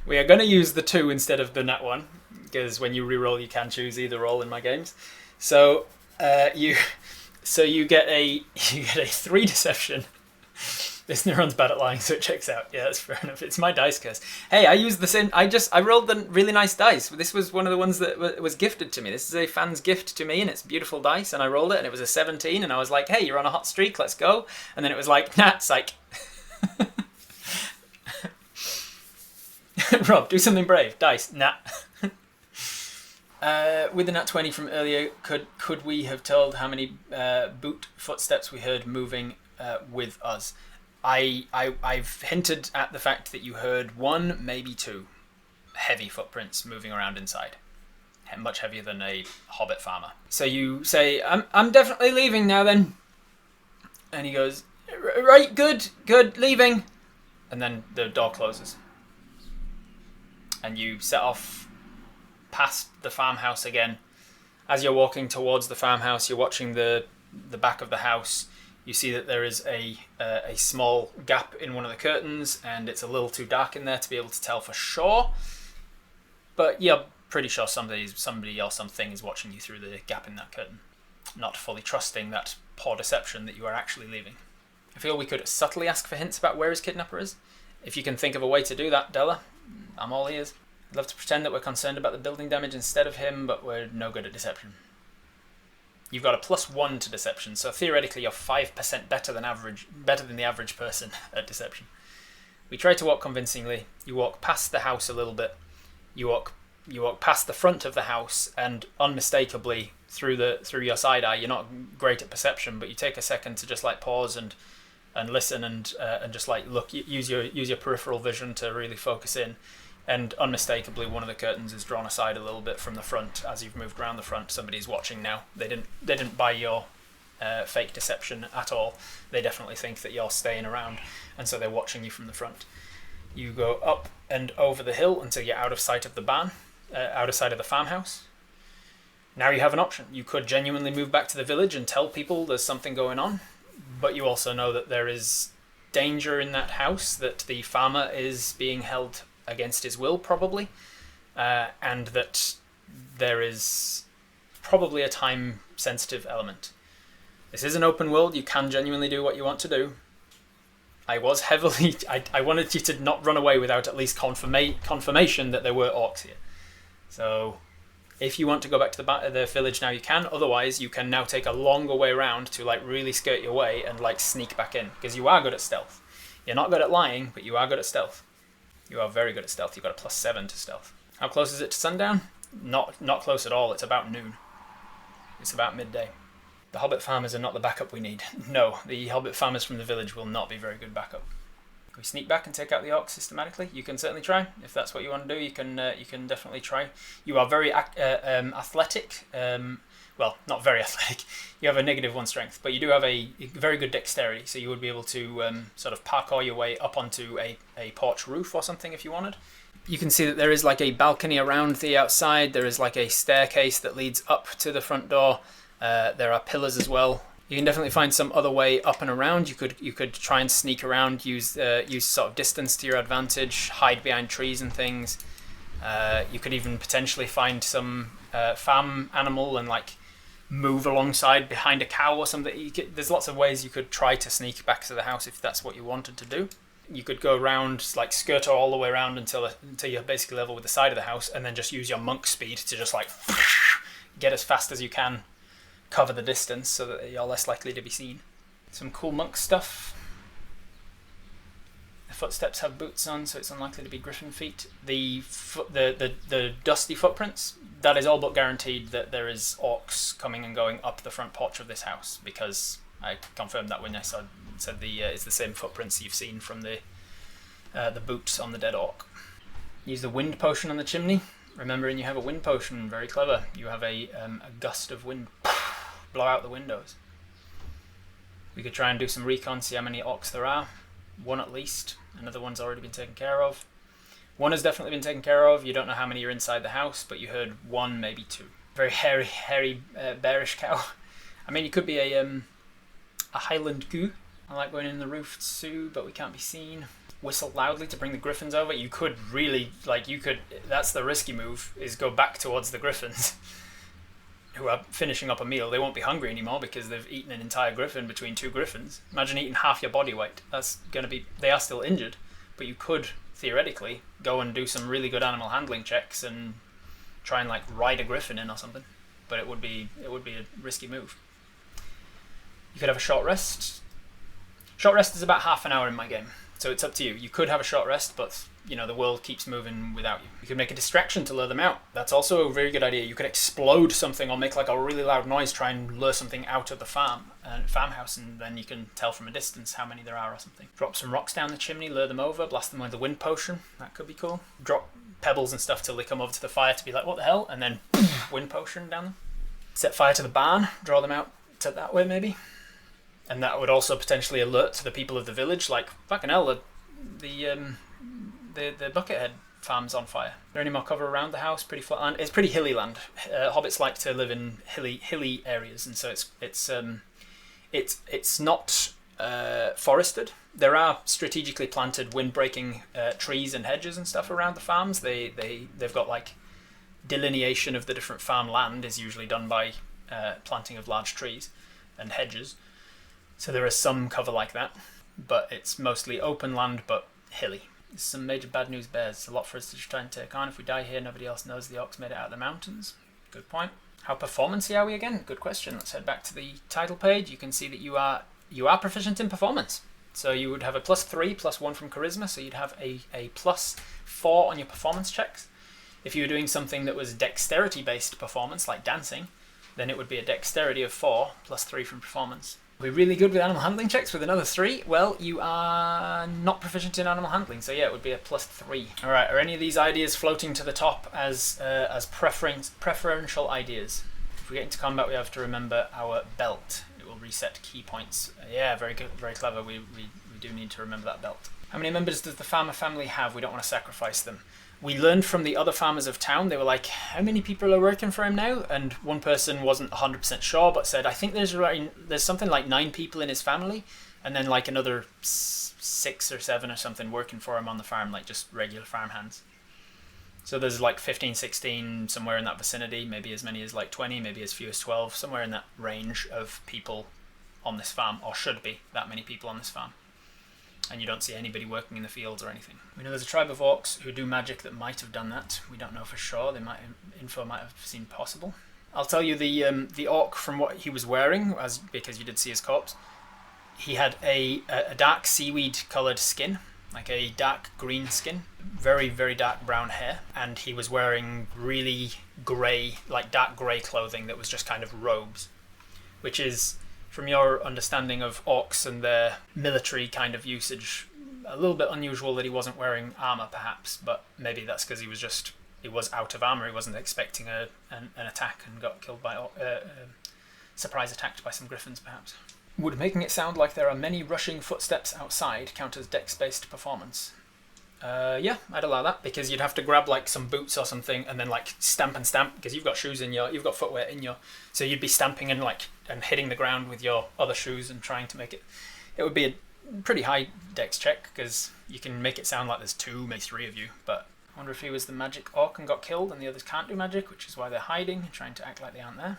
We are going to use the 2 instead of the nat 1, because when you reroll, you can choose either roll in my games. So you get a 3 deception. This neuron's bad at lying, so it checks out. Yeah, that's fair enough. It's my dice curse. Hey, I used the same. I rolled the really nice dice. This was one of the ones that was gifted to me. This is a fan's gift to me, and it's beautiful dice. And I rolled it, and it was a 17. And I was like, "Hey, you're on a hot streak. Let's go." And then it was like, "Nah, psych." Rob, do something brave. Dice, nah. With the nat 20 from earlier, could we have told how many boot footsteps we heard moving with us? I've hinted at the fact that you heard 1, maybe 2 heavy footprints moving around inside, much heavier than a hobbit farmer. So you say, "I'm definitely leaving now then," and he goes, "Right, good, leaving," and then the door closes, and you set off past the farmhouse again. As you're walking towards the farmhouse, you're watching the back of the house. You see that there is a small gap in one of the curtains, and it's a little too dark in there to be able to tell for sure. But you're pretty sure somebody or something is watching you through the gap in that curtain, not fully trusting that poor deception that you are actually leaving. I feel we could subtly ask for hints about where his kidnapper is. If you can think of a way to do that, Della, I'm all ears. I'd love to pretend that we're concerned about the building damage instead of him, but we're no good at deception. You've got a +1 to deception, so theoretically you're 5% better than the average person at deception. We try to walk convincingly. You walk past the house a little bit. You walk past the front of the house, and unmistakably through your side eye, you're not great at perception, but you take a second to just like pause and listen and just like look, use your peripheral vision to really focus in. And unmistakably, one of the curtains is drawn aside a little bit from the front. As you've moved around the front, somebody's watching now. They didn't buy your fake deception at all. They definitely think that you're staying around, and so they're watching you from the front. You go up and over the hill until you're out of sight of the barn, out of sight of the farmhouse. Now you have an option. You could genuinely move back to the village and tell people there's something going on. but you also know that there is danger in that house, that the farmer is being held against his will probably, and that there is probably a time sensitive element. This is an open world, you can genuinely do what you want to do. I wanted you to not run away without at least confirmation that there were orcs here. So if you want to go back to the village now, you can. Otherwise, you can now take a longer way around to like really skirt your way and like sneak back in, because you are good at stealth. You're not good at lying, but you are good at stealth. You are very good at stealth. You've got a +7 to stealth. How close is it to sundown? Not close at all. It's about noon. It's about midday. The hobbit farmers are not the backup we need. No, the hobbit farmers from the village will not be very good backup. Can we sneak back and take out the orcs systematically? You can certainly try. If that's what you want to do, you can definitely try. You are very athletic. Well, not very athletic. You have a -1 strength, but you do have a very good dexterity, so you would be able to sort of parkour your way up onto a porch roof or something if you wanted. You can see that there is like a balcony around the outside. There is like a staircase that leads up to the front door. There are pillars as well. You can definitely find some other way up and around. You could try and sneak around, use sort of distance to your advantage, hide behind trees and things. You could even potentially find some farm animal and like move alongside behind a cow or something. There's lots of ways you could try to sneak back to the house if that's what you wanted to do. You could go around, like skirt all the way around until you're basically level with the side of the house, and then just use your monk speed to just like get as fast as you can, cover the distance so that you're less likely to be seen. Some cool monk stuff. The footsteps have boots on, so it's unlikely to be griffin feet. The dusty footprints, that is all but guaranteed that there is orcs coming and going up the front porch of this house, because I confirmed that when I said it's the same footprints you've seen from the boots on the dead orc. Use the wind potion on the chimney. Remembering you have a wind potion, very clever. You have a gust of wind. Blow out the windows. We could try and do some recon, see how many orcs there are. One at least. Another one's already been taken care of. One has definitely been taken care of. You don't know how many are inside the house, but you heard one, maybe two. Very hairy, bearish cow. I mean, you could be a Highland goo. I like going in the roof too, but we can't be seen. Whistle loudly to bring the griffins over. You could really, that's the risky move, is go back towards the griffins who are finishing up a meal. They won't be hungry anymore because they've eaten an entire griffin between two griffins. Imagine eating half your body weight. That's going to be, they are still injured, but you could theoretically go and do some really good animal handling checks and try and like ride a griffin in or something. But it would be a risky move. You could have a short rest. Short rest is about half an hour in my game, so it's up to you. You could have a short rest, but you know the world keeps moving without you. You could make a distraction to lure them out. That's also a very good idea. You could explode something or make like a really loud noise, try and lure something out of the farmhouse, and then you can tell from a distance how many there are or something. Drop some rocks down the chimney, lure them over, blast them with the wind potion. That could be cool. Drop pebbles and stuff till they come over to the fire to be like, what the hell? And then wind potion down them. Set fire to the barn, draw them out to that way maybe. And that would also potentially alert to the people of the village, like, fucking hell, the Buckethead farm's on fire. Is there any more cover around the house? Pretty flat land. It's pretty hilly land. Hobbits like to live in hilly areas, and so it's not forested. There are strategically planted wind-breaking trees and hedges and stuff around the farms. They've got like delineation of the different farm land is usually done by planting of large trees and hedges. So there is some cover like that, but it's mostly open land, but hilly. There's some major bad news bears. It's a lot for us to try and take on. If we die here, nobody else knows the orcs made it out of the mountains. Good point. How performance-y are we again? Good question. Let's head back to the title page. You can see that you are proficient in performance. So you would have a +3, +1 from charisma, so you'd have a +4 on your performance checks. If you were doing something that was dexterity-based performance, like dancing, then it would be a dexterity of 4, +3 from performance. We're really good with animal handling checks with another 3. Well, you are not proficient in animal handling, so yeah, it would be a +3. All right, are any of these ideas floating to the top as preferential ideas? If we get into combat, we have to remember our belt. It will reset key points. Yeah, very good, very clever. We do need to remember that belt. How many members does the farmer family have? We don't want to sacrifice them. We learned from the other farmers of town, they were like, how many people are working for him now? And one person wasn't 100% sure, but said, I think there's something like 9 people in his family, and then like another 6 or 7 or something working for him on the farm, like just regular farm hands. So there's like 15, 16, somewhere in that vicinity, maybe as many as like 20, maybe as few as 12, somewhere in that range of people on this farm, or should be that many people on this farm. And you don't see anybody working in the fields or anything. We know there's a tribe of orcs who do magic that might have done that. We don't know for sure. Info might have seemed possible. I'll tell you the orc from what he was wearing, because you did see his corpse. He had a dark seaweed coloured skin, like a dark green skin, very, very dark brown hair, and he was wearing really grey, like dark grey clothing that was just kind of robes, which is, from your understanding of orcs and their military kind of usage, a little bit unusual that he wasn't wearing armour perhaps, but maybe that's because he was out of armour, he wasn't expecting an attack and got killed by surprise attacked by some griffins perhaps. Would making it sound like there are many rushing footsteps outside count as dex-based performance? Yeah, I'd allow that, because you'd have to grab like some boots or something and then like stamp, because you've got shoes you've got footwear in your, so you'd be stamping and hitting the ground with your other shoes and trying to make it would be a pretty high dex check, because you can make it sound like there's 2, maybe 3 of you. But I wonder if he was the magic orc and got killed and the others can't do magic, which is why they're hiding and trying to act like they aren't there.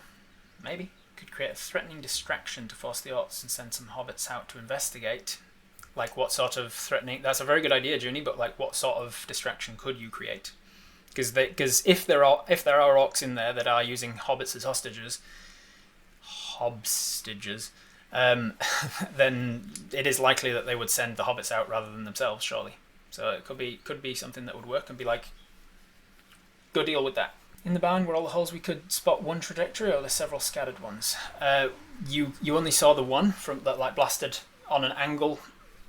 Maybe. Could create a threatening distraction to force the orcs and send some hobbits out to investigate. Like what sort of threatening? That's a very good idea, Junie. But like, what sort of distraction could you create? Because if there are orcs in there that are using hobbits as hostages, then it is likely that they would send the hobbits out rather than themselves, surely. So it could be something that would work and be like, go deal with that. In the barn were all the holes we could spot one trajectory, or there's several scattered ones? You only saw the one from that like blasted on an angle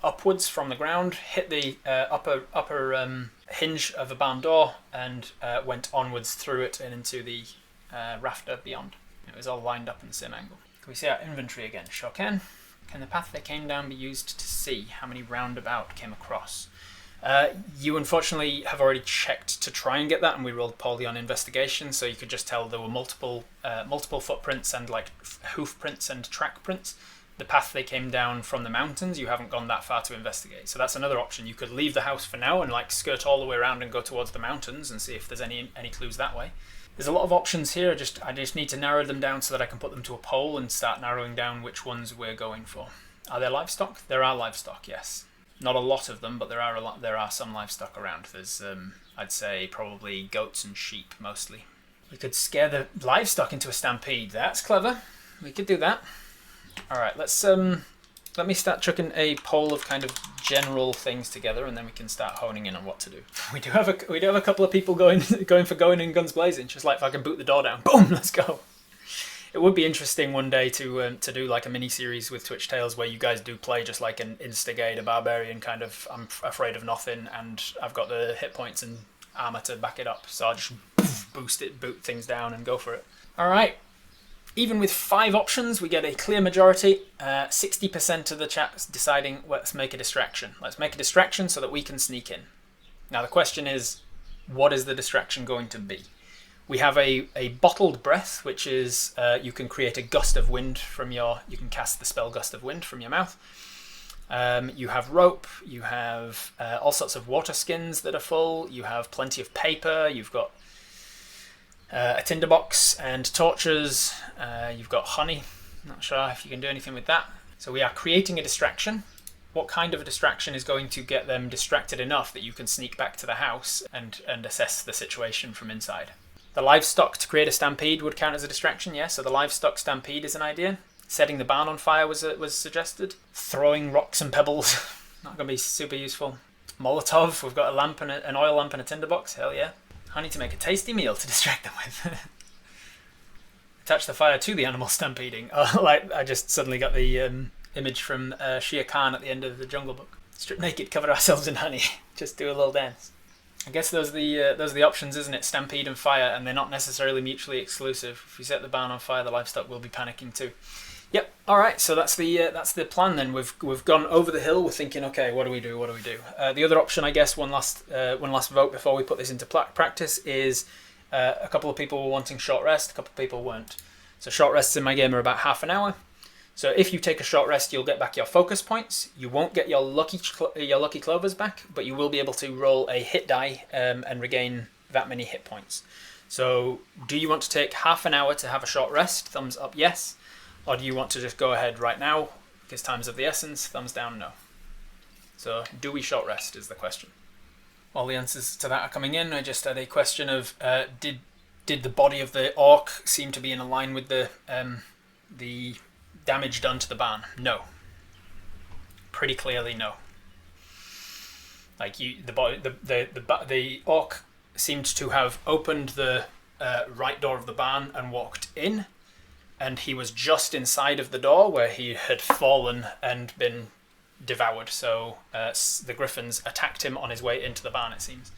upwards from the ground, hit the upper hinge of a barn door, and went onwards through it and into the rafter beyond. It was all lined up in the same angle. Can we see our inventory again? Sure can. Can the path they came down be used to see how many roundabout came across? You unfortunately have already checked to try and get that, and we rolled poorly on investigation, so you could just tell there were multiple footprints and like hoof prints and track prints. The path they came down from the mountains, you haven't gone that far to investigate. So that's another option. You could leave the house for now and like skirt all the way around and go towards the mountains and see if there's any clues that way. There's a lot of options here. I just need to narrow them down so that I can put them to a poll and start narrowing down which ones we're going for. Are there livestock? There are livestock, yes. Not a lot of them, but there are some livestock around. There's I'd say probably goats and sheep mostly. We could scare the livestock into a stampede. That's clever. We could do that. All right, let me start chucking a poll of kind of general things together, and then we can start honing in on what to do. We do have a couple of people going in guns blazing, just like if I can boot the door down. Boom, let's go. It would be interesting one day to do like a mini series with Twitch Tales where you guys do play just like an instigate, a barbarian kind of. I'm afraid of nothing, and I've got the hit points and armor to back it up, so I'll just boot things down and go for it. All right. Even with 5 options, we get a clear majority. 60% of the chat's deciding, let's make a distraction. Let's make a distraction so that we can sneak in. Now the question is, what is the distraction going to be? We have a bottled breath, which is you can create a gust of wind you can cast the spell Gust of Wind from your mouth. You have rope, you have all sorts of water skins that are full, you have plenty of paper, you've got a tinderbox and torches, you've got honey. Not sure if you can do anything with that. So we are creating a distraction. What kind of a distraction is going to get them distracted enough that you can sneak back to the house and assess the situation from inside? The livestock to create a stampede would count as a distraction, yes. So the livestock stampede is an idea. Setting the barn on fire was suggested. Throwing rocks and pebbles, not going to be super useful. Molotov, we've got a lamp and an oil lamp and a tinderbox, hell yeah. Honey to make a tasty meal to distract them with. Attach the fire to the animal stampeding. Oh, like I just suddenly got the image from Shere Khan at the end of the Jungle Book. Strip naked, cover ourselves in honey. Just do a little dance. I guess those are the options, isn't it? Stampede and fire, and they're not necessarily mutually exclusive. If you set the barn on fire, the livestock will be panicking too. Yep. All right. So that's the plan. Then we've gone over the hill. We're thinking, okay, what do we do? What do we do? The other option, I guess, one last vote before we put this into practice is a couple of people were wanting short rest. A couple of people weren't. So short rests in my game are about half an hour. So if you take a short rest, you'll get back your focus points. You won't get your lucky clovers back, but you will be able to roll a hit die and regain that many hit points. So do you want to take half an hour to have a short rest? Thumbs up, yes. Or do you want to just go ahead right now? Because time's of the essence. Thumbs down, no. So do we short rest is the question. All the answers to that are coming in. I just had a question of did the body of the orc seem to be in line with the damage done to the barn? No. Pretty clearly, no. Like the orc seemed to have opened the right door of the barn and walked in, and he was just inside of the door where he had fallen and been devoured. So the griffins attacked him on his way into the barn, it seems,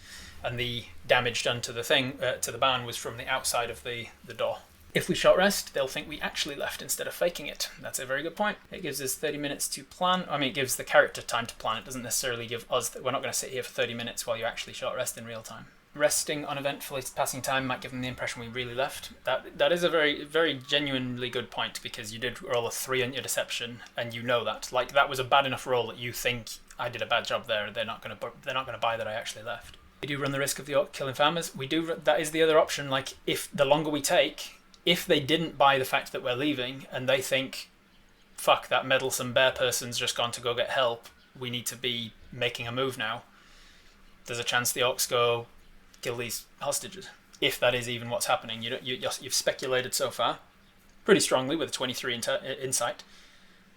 and the damage done to the barn was from the outside of the door. If we short rest, they'll think we actually left instead of faking it. That's a very good point. It gives us 30 minutes to plan. I mean, it gives the character time to plan. It doesn't necessarily give us... We're not going to sit here for 30 minutes while you actually short rest in real time. Resting uneventfully passing time might give them the impression we really left. That is a very, very genuinely good point, because you did roll a 3 on your deception, and you know that. Like, that was a bad enough roll that you think I did a bad job there. They're not going to buy that I actually left. We do run the risk of the orc killing farmers. We do. That is the other option. Like, if the longer we take... If they didn't buy the fact that we're leaving and they think, fuck, that meddlesome bear person's just gone to go get help, we need to be making a move now, there's a chance the orcs go kill these hostages. If that is even what's happening. You've speculated so far, pretty strongly with a 23 insight,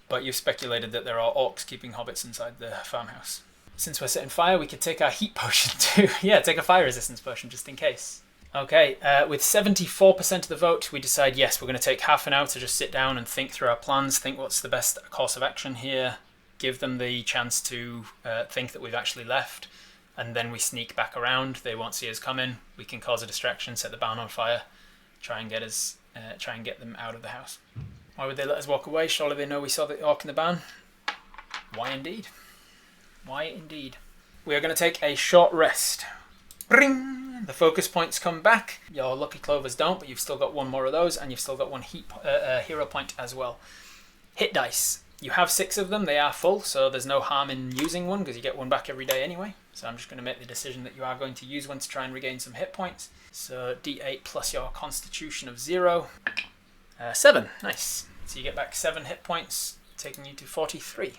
but you've speculated that there are orcs keeping hobbits inside the farmhouse. Since we're setting fire, we could take our heat potion too. Yeah, take a fire resistance potion just in case. Okay, with 74% of the vote, we decide, yes, we're going to take half an hour to just sit down and think through our plans, think what's the best course of action here, give them the chance to think that we've actually left, and then we sneak back around. They won't see us coming. We can cause a distraction, set the barn on fire, try and get them out of the house. Why would they let us walk away? Surely they know we saw the orc in the barn. Why indeed? Why indeed? We are going to take a short rest. Ring! The focus points come back. Your lucky clovers don't, but you've still got one more of those, and you've still got one hero point as well. Hit dice. You have 6 of them. They are full, so there's no harm in using one because you get one back every day anyway. So I'm just going to make the decision that you are going to use one to try and regain some hit points. So D8 plus your constitution of 0. 7. Nice. So you get back 7 hit points, taking you to 43.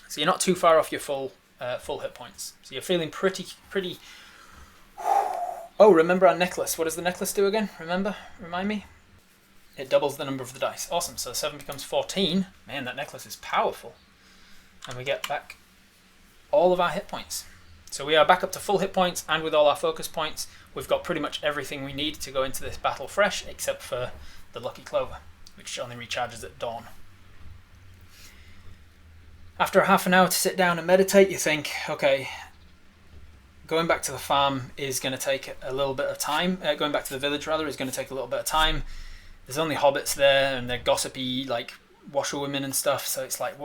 So you're not too far off your full hit points. So you're feeling pretty... Oh, remember our necklace. What does the necklace do again? Remind me? It doubles the number of the dice. Awesome. So 7 becomes 14. Man, that necklace is powerful. And we get back all of our hit points. So we are back up to full hit points, and with all our focus points, we've got pretty much everything we need to go into this battle fresh, except for the lucky clover, which only recharges at dawn. After a half an hour to sit down and meditate, you think, okay, going back to the farm is going to take a little bit of time. Going back to the village, rather, is going to take a little bit of time. There's only hobbits there, and they're gossipy, like, washerwomen and stuff, so it's like,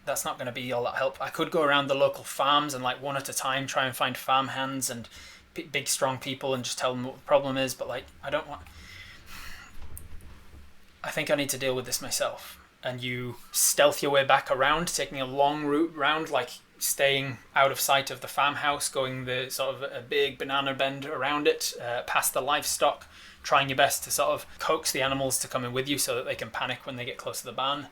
that's not going to be all that help. I could go around the local farms and, like, one at a time try and find farm hands and big, strong people and just tell them what the problem is, but, like, I think I need to deal with this myself. And you stealth your way back around, taking a long route round, like staying out of sight of the farmhouse, going the sort of a big banana bend around it, past the livestock, trying your best to sort of coax the animals to come in with you so that they can panic when they get close to the barn.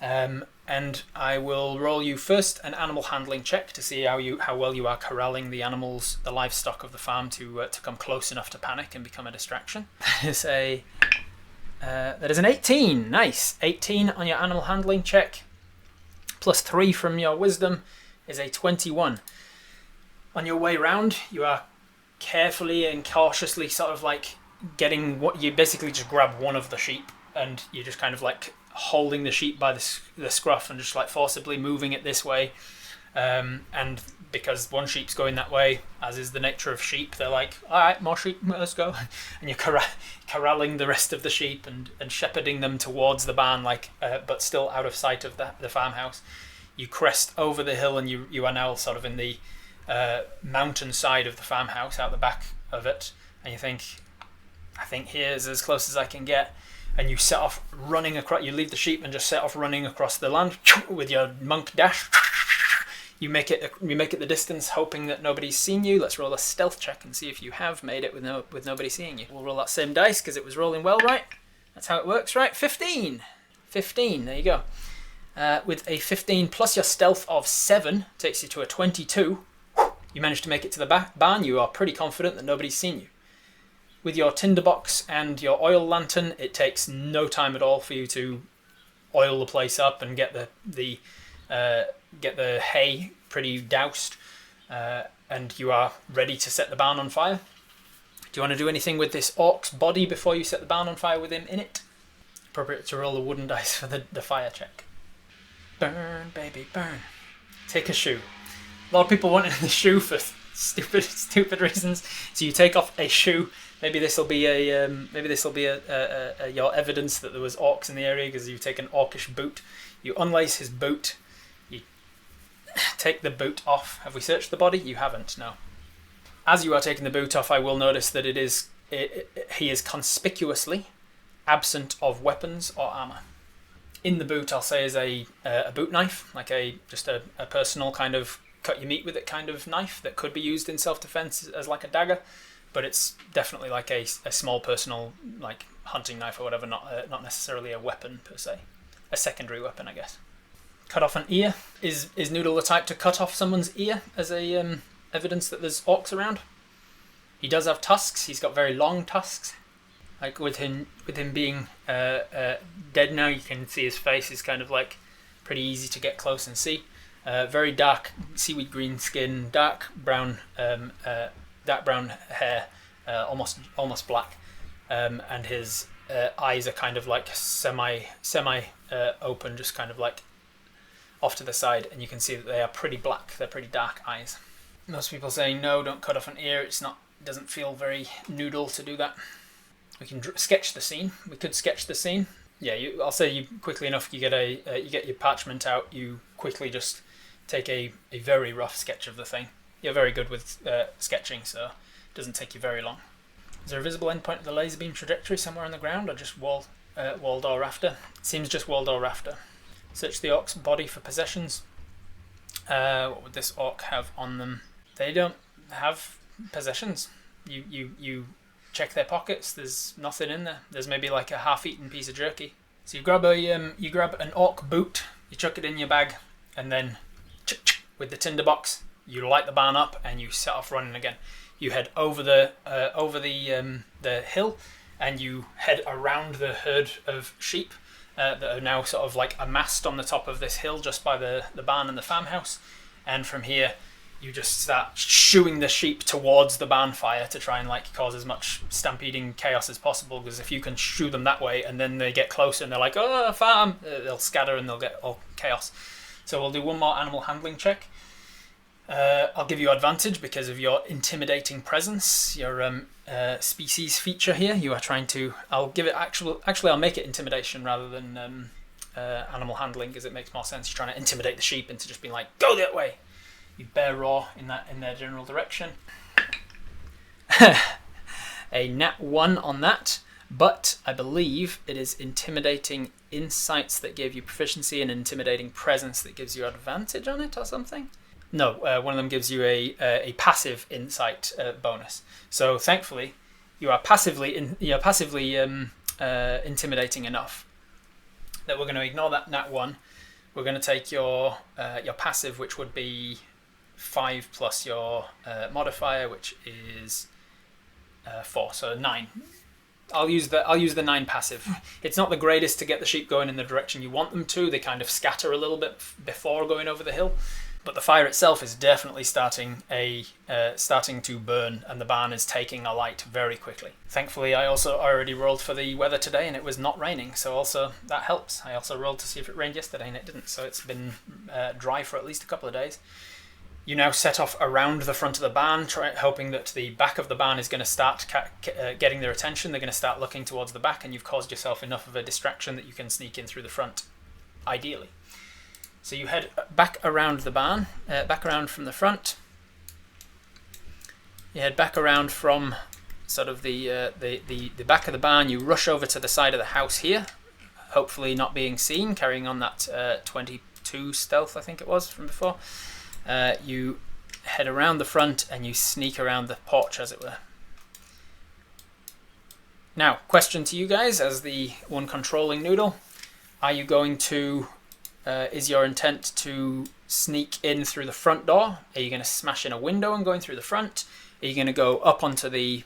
And I will roll you first an animal handling check to see how well you are corralling the animals, the livestock of the farm to come close enough to panic and become a distraction. That is an 18. Nice. 18 on your animal handling check. Plus 3 from your wisdom is a 21. On your way round, you are carefully and cautiously sort of like getting what you basically just grab one of the sheep, and you're just kind of like holding the sheep by the scruff and just like forcibly moving it this way. And because one sheep's going that way, as is the nature of sheep, they're like, all right, more sheep, let's go. And you're corralling the rest of the sheep and shepherding them towards the barn, but still out of sight of the farmhouse. You crest over the hill, and you are now sort of in the mountain side of the farmhouse, out the back of it. And you think, I think here's as close as I can get. And you set off running across. You leave the sheep and just set off running across the land with your monk dash. You make it the distance, hoping that nobody's seen you. Let's roll a stealth check and see if you have made it with nobody seeing you. We'll roll that same dice because it was rolling well, right? That's how it works, right? 15. 15, there you go. With a 15 plus your stealth of 7 takes you to a 22. You manage to make it to the barn. You are pretty confident that nobody's seen you. With your tinderbox and your oil lantern, it takes no time at all for you to oil the place up and get the hay pretty doused, and you are ready to set the barn on fire. Do you want to do anything with this orc's body before you set the barn on fire with him in it? Appropriate to roll the wooden dice for the fire check. Burn, baby, burn. Take a shoe. A lot of people wanted the shoe for stupid reasons. So you take off a shoe. Maybe this will be your evidence that there was orcs in the area, because you take an orcish boot. You unlace his boot. You take the boot off. Have we searched the body? You haven't. No. As you are taking the boot off, I will notice that he is conspicuously absent of weapons or armor. In the boot, I'll say, is a boot knife, like just a personal kind of cut your meat with it kind of knife that could be used in self-defense as like a dagger, but it's definitely like a small personal like hunting knife or whatever, not necessarily a weapon per se. A secondary weapon, I guess. Cut off an ear. Is Noodle the type to cut off someone's ear as a evidence that there's orcs around? He does have tusks. He's got very long tusks. Like with him being dead now, you can see his face is kind of like pretty easy to get close and see. Very dark seaweed green skin, dark brown hair, almost black, and his eyes are kind of like semi open, just kind of like off to the side, and you can see that they are pretty black. They're pretty dark eyes. Most people say no, don't cut off an ear. It doesn't feel very Noodle to do that. We can sketch the scene. We could sketch the scene. Yeah, I'll say you quickly enough. You get your parchment out. You quickly just take a very rough sketch of the thing. You're very good with sketching, so it doesn't take you very long. Is there a visible endpoint of the laser beam trajectory somewhere on the ground, or just wall door rafter? It seems just wall door rafter. Search the orc's body for possessions. What would this orc have on them? They don't have possessions. You check their pockets. There's nothing in there. There's maybe like a half-eaten piece of jerky. So you grab an orc boot. You chuck it in your bag, and then with the tinderbox, you light the barn up and you set off running again. You head over the hill, and you head around the herd of sheep that are now sort of like amassed on the top of this hill just by the barn and the farmhouse. And from here, you just start shooing the sheep towards the barn fire to try and like cause as much stampeding chaos as possible, because if you can shoo them that way and then they get closer and they're like, oh, farm, they'll scatter and they'll get all chaos. So we'll do one more animal handling check. I'll give you advantage because of your intimidating presence, your species feature here. You are trying to. I'll give it Actually, I'll make it intimidation rather than animal handling, because it makes more sense. You're trying to intimidate the sheep into just being like, go that way. You bear raw in their general direction. A nat 1 on that, but I believe it is intimidating insights that gave you proficiency and intimidating presence that gives you advantage on it or something. No, one of them gives you a passive insight bonus. So thankfully, you are passively intimidating enough that we're going to ignore that nat 1. We're going to take your passive, which would be 5 plus your modifier, which is 4, so 9. I'll use the 9 passive. It's not the greatest to get the sheep going in the direction you want them to. They kind of scatter a little bit before going over the hill. But the fire itself is definitely starting to burn, and the barn is taking alight very quickly. Thankfully, I also already rolled for the weather today, and it was not raining, so also that helps. I also rolled to see if it rained yesterday, and it didn't, so it's been dry for at least a couple of days. You now set off around the front of the barn, hoping that the back of the barn is going to start getting their attention. They're going to start looking towards the back, and you've caused yourself enough of a distraction that you can sneak in through the front, ideally. So you head back around the barn, back around from the front. You head back around from sort of the back of the barn. You rush over to the side of the house here, hopefully not being seen, carrying on that 22 stealth, I think it was, from before. You head around the front and you sneak around the porch, as it were. Now, question to you guys, as the one controlling Noodle. Are you going to... is your intent to sneak in through the front door? Are you going to smash in a window and go in through the front? Are you going to go up onto the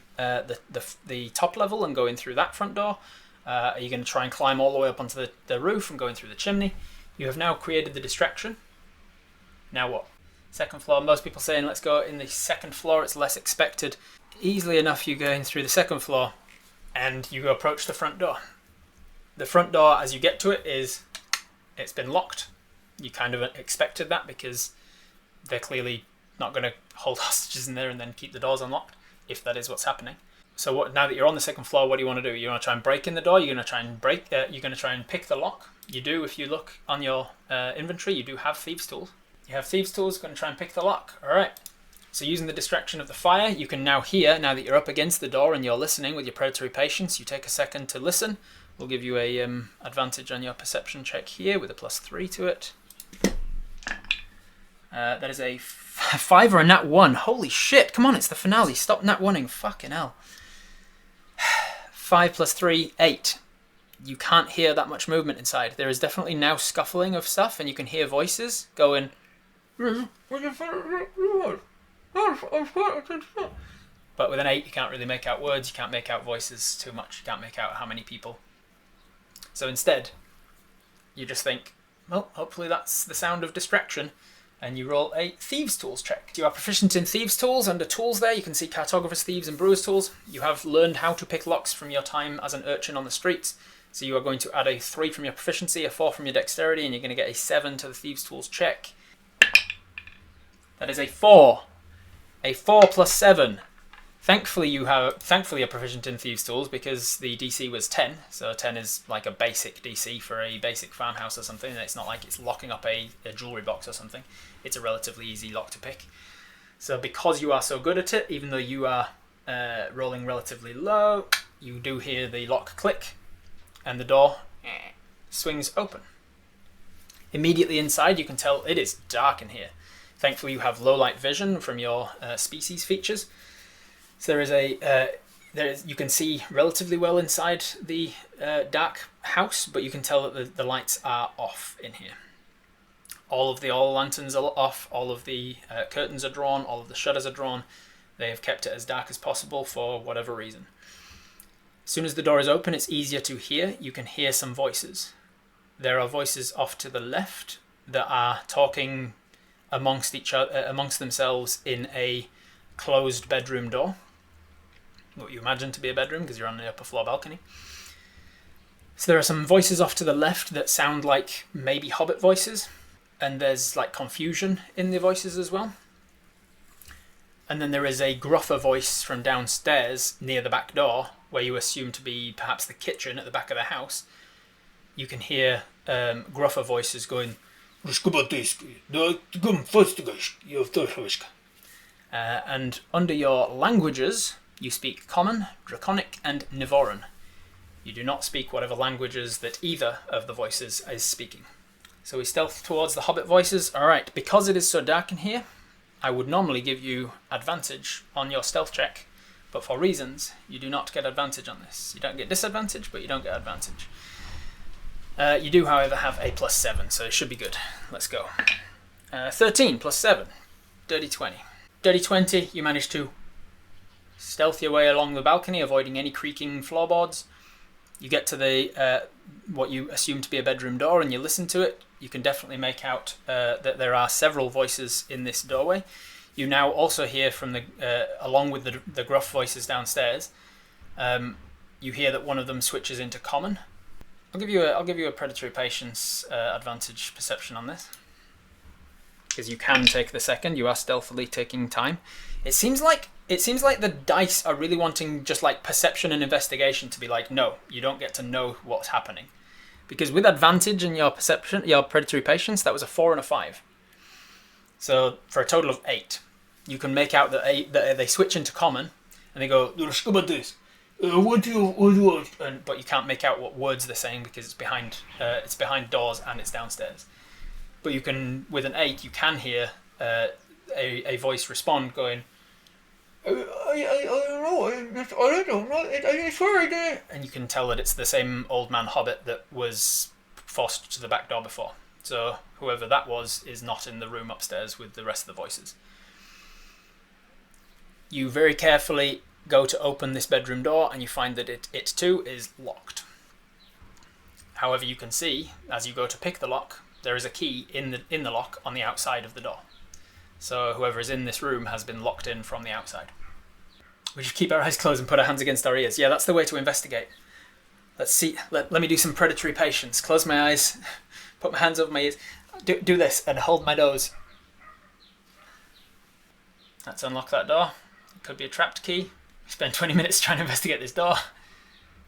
top level and go in through that front door? Are you going to try and climb all the way up onto the roof and go in through the chimney? You have now created the distraction. Now what? Second floor. Most people saying let's go in the second floor. It's less expected. Easily enough, you go in through the second floor and you approach the front door. The front door, as you get to it, it's been locked. You kind of expected that because they're clearly not going to hold hostages in there and then keep the doors unlocked, if that is what's happening. So now that you're on the second floor, what do you want to do? You want to try and break in the door? You're going to try and you're going to try and pick the lock. You do, if you look on your inventory, you do have thieves' tools. You have thieves' tools. Going to try and pick the lock. All right. So using the distraction of the fire, you can now hear. Now that you're up against the door and you're listening with your predatory patience, you take a second to listen. We'll give you a advantage on your perception check here with a +3 to it. That is a 5 or a nat 1. Holy shit, come on, it's the finale. Stop nat 1ing, fucking hell. 5 + 3, 8. You can't hear that much movement inside. There is definitely now scuffling of stuff, and you can hear voices going... But with an 8, you can't really make out words, you can't make out voices too much, you can't make out how many people. So instead, you just think, well, hopefully that's the sound of distraction, and you roll a Thieves' Tools check. You are proficient in Thieves' Tools. Under Tools there, you can see Cartographer's Thieves and Brewer's Tools. You have learned how to pick locks from your time as an urchin on the streets, so you are going to add a 3 from your proficiency, a 4 from your dexterity, and you're going to get a 7 to the Thieves' Tools check. That is a 4. A 4 + 7. Thankfully you're proficient in Thieves' Tools because the DC was 10, so 10 is like a basic DC for a basic farmhouse or something, and it's not like it's locking up a jewellery box or something. It's a relatively easy lock to pick. So because you are so good at it, even though you are rolling relatively low, you do hear the lock click, and the door swings open. Immediately inside you can tell it is dark in here. Thankfully you have low light vision from your species features. So you can see relatively well inside the dark house, but you can tell that the lights are off in here. All of the oil lanterns are off, all of the curtains are drawn, all of the shutters are drawn. They have kept it as dark as possible for whatever reason. As soon as the door is open, it's easier to hear. You can hear some voices. There are voices off to the left that are talking amongst themselves in a closed bedroom door. What you imagine to be a bedroom because you're on the upper floor balcony. So there are some voices off to the left that sound like maybe hobbit voices, and there's like confusion in the voices as well. And then there is a gruffer voice from downstairs near the back door, where you assume to be perhaps the kitchen at the back of the house. You can hear gruffer voices going, and under your languages, you speak Common, Draconic, and Niwha. You do not speak whatever languages that either of the voices is speaking. So we stealth towards the hobbit voices. Alright, because it is so dark in here, I would normally give you advantage on your stealth check, but for reasons, you do not get advantage on this. You don't get disadvantage, but you don't get advantage. You do, however, have a +7, so it should be good. Let's go. 13 + 7. Dirty 20. Dirty 20, you manage to stealth your way along the balcony, avoiding any creaking floorboards. You get to the what you assume to be a bedroom door, and you listen to it. You can definitely make out that there are several voices in this doorway. You now also hear from the along with the gruff voices downstairs. You hear that one of them switches into common. I'll give you a predatory patience advantage perception on this, because you can take the second. You are stealthily taking time. It seems like the dice are really wanting just like perception and investigation to be like, no, you don't get to know what's happening, because with advantage in your perception, your predatory patience, that was a 4 and a 5. So for a total of 8, you can make out that they switch into common, and they go, but you can't make out what words they're saying because it's behind doors and it's downstairs. But you can, with an 8, you can hear a voice respond going, I don't know, I swear I did. And you can tell that it's the same old man hobbit that was forced to the back door before. So whoever that was is not in the room upstairs with the rest of the voices. You very carefully go to open this bedroom door, and you find that it too is locked. However, you can see as you go to pick the lock, there is a key in the lock on the outside of the door. So whoever is in this room has been locked in from the outside. We should keep our eyes closed and put our hands against our ears. Yeah, that's the way to investigate. Let's see. Let me do some predatory patience. Close my eyes, put my hands over my ears, do this, and hold my nose. Let's unlock that door. It could be a trapped key. We spend 20 minutes trying to investigate this door.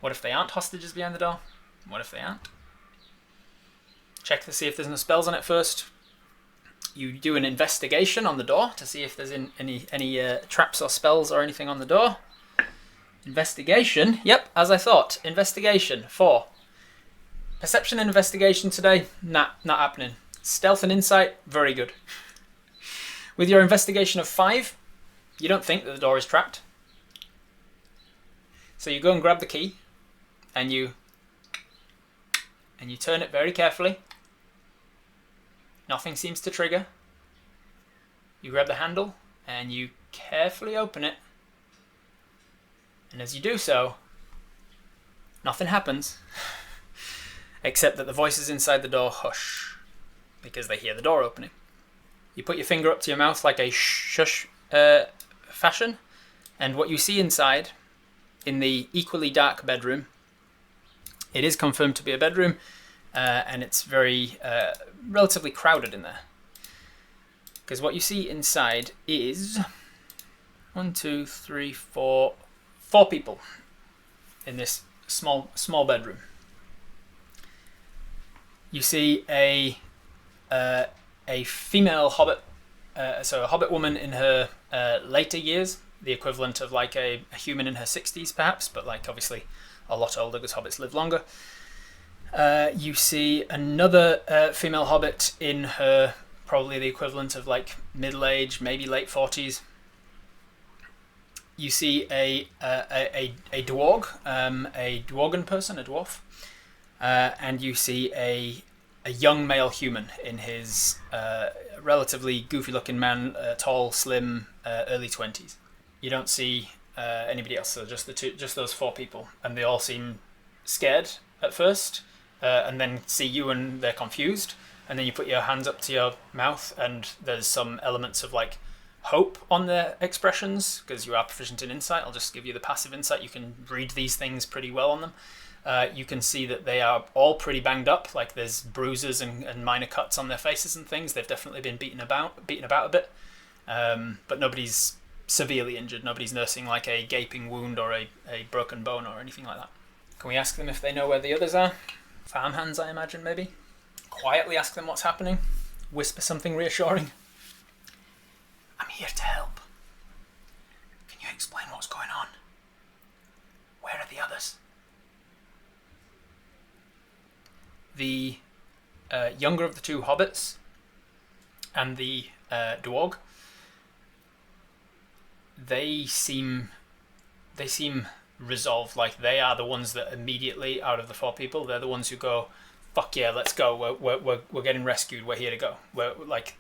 What if they aren't hostages behind the door? What if they aren't? Check to see if there's no spells on it first. You do an investigation on the door to see if there's any traps or spells or anything on the door. Investigation. Yep, as I thought. Investigation. 4. Perception and investigation today. Not happening. Stealth and insight. Very good. With your investigation of 5, you don't think that the door is trapped. So you go and grab the key, and you turn it very carefully. Nothing seems to trigger. You grab the handle and you carefully open it. And as you do so, nothing happens except that the voices inside the door hush because they hear the door opening. You put your finger up to your mouth like a shush fashion, and what you see inside, in the equally dark bedroom, it is confirmed to be a bedroom, and it's very relatively crowded in there. Because what you see inside is 4 people in this small bedroom. You see a female hobbit, so a hobbit woman in her later years, the equivalent of like a human in her 60s perhaps, but like obviously a lot older because hobbits live longer. You see another female hobbit in her probably the equivalent of like middle age, maybe late 40s. You see a dwarg, a dwarven person, a dwarf, and you see a young male human in his relatively goofy-looking man, tall, slim, early 20s. You don't see anybody else, so just those 4 people, and they all seem scared at first, and then see you and they're confused, and then you put your hands up to your mouth, and there's some elements of like hope on their expressions because you are proficient in insight. I'll just give you the passive insight. You can read these things pretty well on them. You can see that they are all pretty banged up, like there's bruises and minor cuts on their faces and things. They've definitely been beaten about a bit, but nobody's severely injured. Nobody's nursing like a gaping wound or a broken bone or anything like that. Can we ask them if they know where the others are? Farmhands, I imagine, maybe. Quietly ask them what's happening. Whisper something reassuring. I'm here to help. Can you explain what's going on? Where are the others? The younger of the 2 hobbits and the dwarg, they seem resolved. Like they are the ones that immediately, out of the 4 people, they're the ones who go, fuck yeah, let's go, we're getting rescued, we're here to go.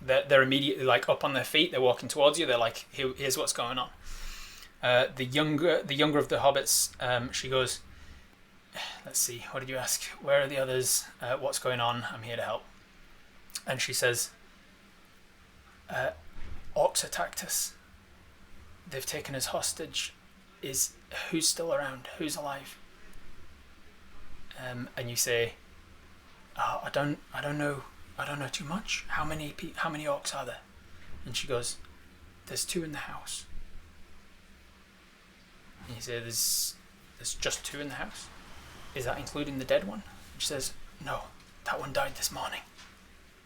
They're immediately like up on their feet, they're walking towards you, they're like, here's what's going on. The younger of the hobbits, she goes, let's see, what did you ask? Where are the others? What's going on? I'm here to help. And she says, orcs attacked us. They've taken us hostage. Who's still around? Who's alive? And you say, oh, I don't know too much. How many orcs are there? And she goes, there's 2 in the house. And you say, there's just 2 in the house? Is that including the dead one? And she says, no, that one died this morning.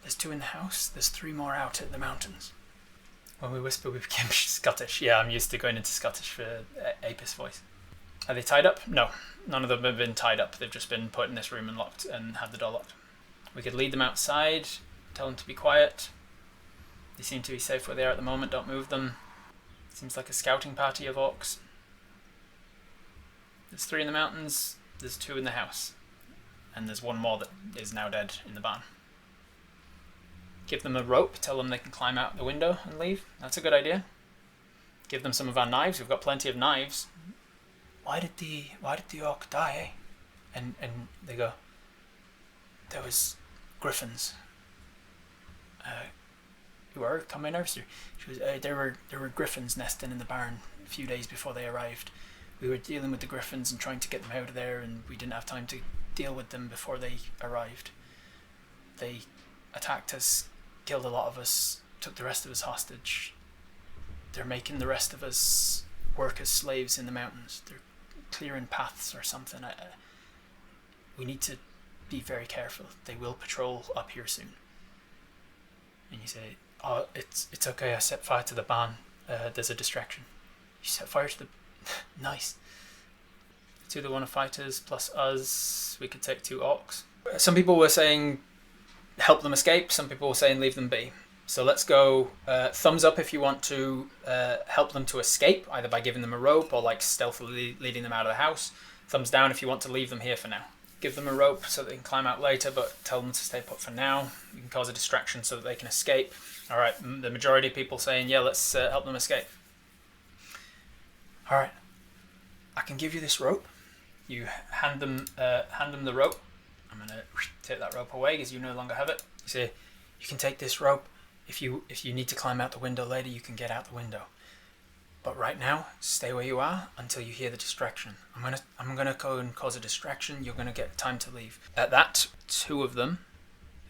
There's 2 in the house, there's 3 more out at the mountains. When we whisper, we became Scottish. Yeah, I'm used to going into Scottish for Apis voice. Are they tied up? No, none of them have been tied up. They've just been put in this room and locked and had the door locked. We could lead them outside, tell them to be quiet. They seem to be safe where they are at the moment, don't move them. Seems like a scouting party of orcs. There's 3 in the mountains, there's 2 in the house. And there's 1 more that is now dead in the barn. Give them a rope, tell them they can climb out the window and leave. That's a good idea. Give them some of our knives, we've got plenty of knives. Why did the orc die, eh? And they go, there was griffins. You were? Come in, officer. She goes, there were griffins nesting in the barn a few days before they arrived. We were dealing with the griffins and trying to get them out of there, and we didn't have time to deal with them before they arrived. They attacked us, killed a lot of us, took the rest of us hostage. They're making the rest of us work as slaves in the mountains. They're clearing paths or something. We need to be very careful. They will patrol up here soon. And you say, oh, it's okay, I set fire to the barn. There's a distraction. You set fire to the... Nice. 2 of the one fighters plus us. We could take 2 orcs. Some people were saying help them escape. Some people were saying leave them be. So let's go thumbs up if you want to help them to escape, either by giving them a rope or like stealthily leading them out of the house. Thumbs down if you want to leave them here for now. Give them a rope so they can climb out later, but tell them to stay put for now. You can cause a distraction so that they can escape. Alright, the majority of people saying, yeah, let's help them escape. Alright, I can give you this rope. You hand them the rope. I'm going to take that rope away because you no longer have it. You say, you can take this rope. If you need to climb out the window later, you can get out the window. But right now, stay where you are until you hear the distraction. I'm gonna go and cause a distraction. You're gonna get time to leave. At that, 2 of them,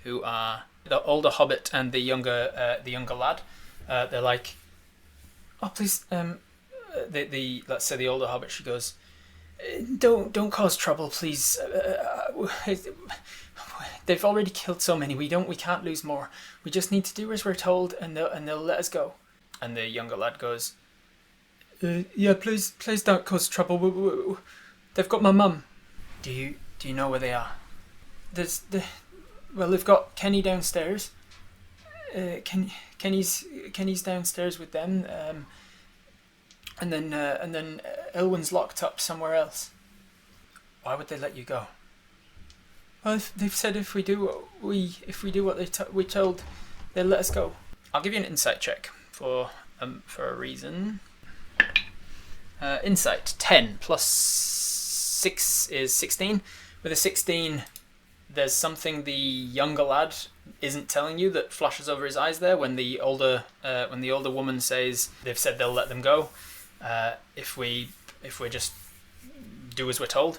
who are the older hobbit and the younger lad, they're like, oh please, let's say the older hobbit, she goes, don't cause trouble, please. They've already killed so many. We can't lose more. We just need to do as we're told, and they'll let us go. And the younger lad goes, yeah, please don't cause trouble. They've got my mum. Do you know where they are? They've got Kenny downstairs. Kenny's downstairs with them. And then Elwyn's locked up somewhere else. Why would they let you go? Well, they've said if we do what we told, they'll let us go. I'll give you an insight check for a reason. Insight 10 plus 6 is 16. With a 16, there's something the younger lad isn't telling you that flashes over his eyes there when the older woman says they've said they'll let them go if we just do as we're told.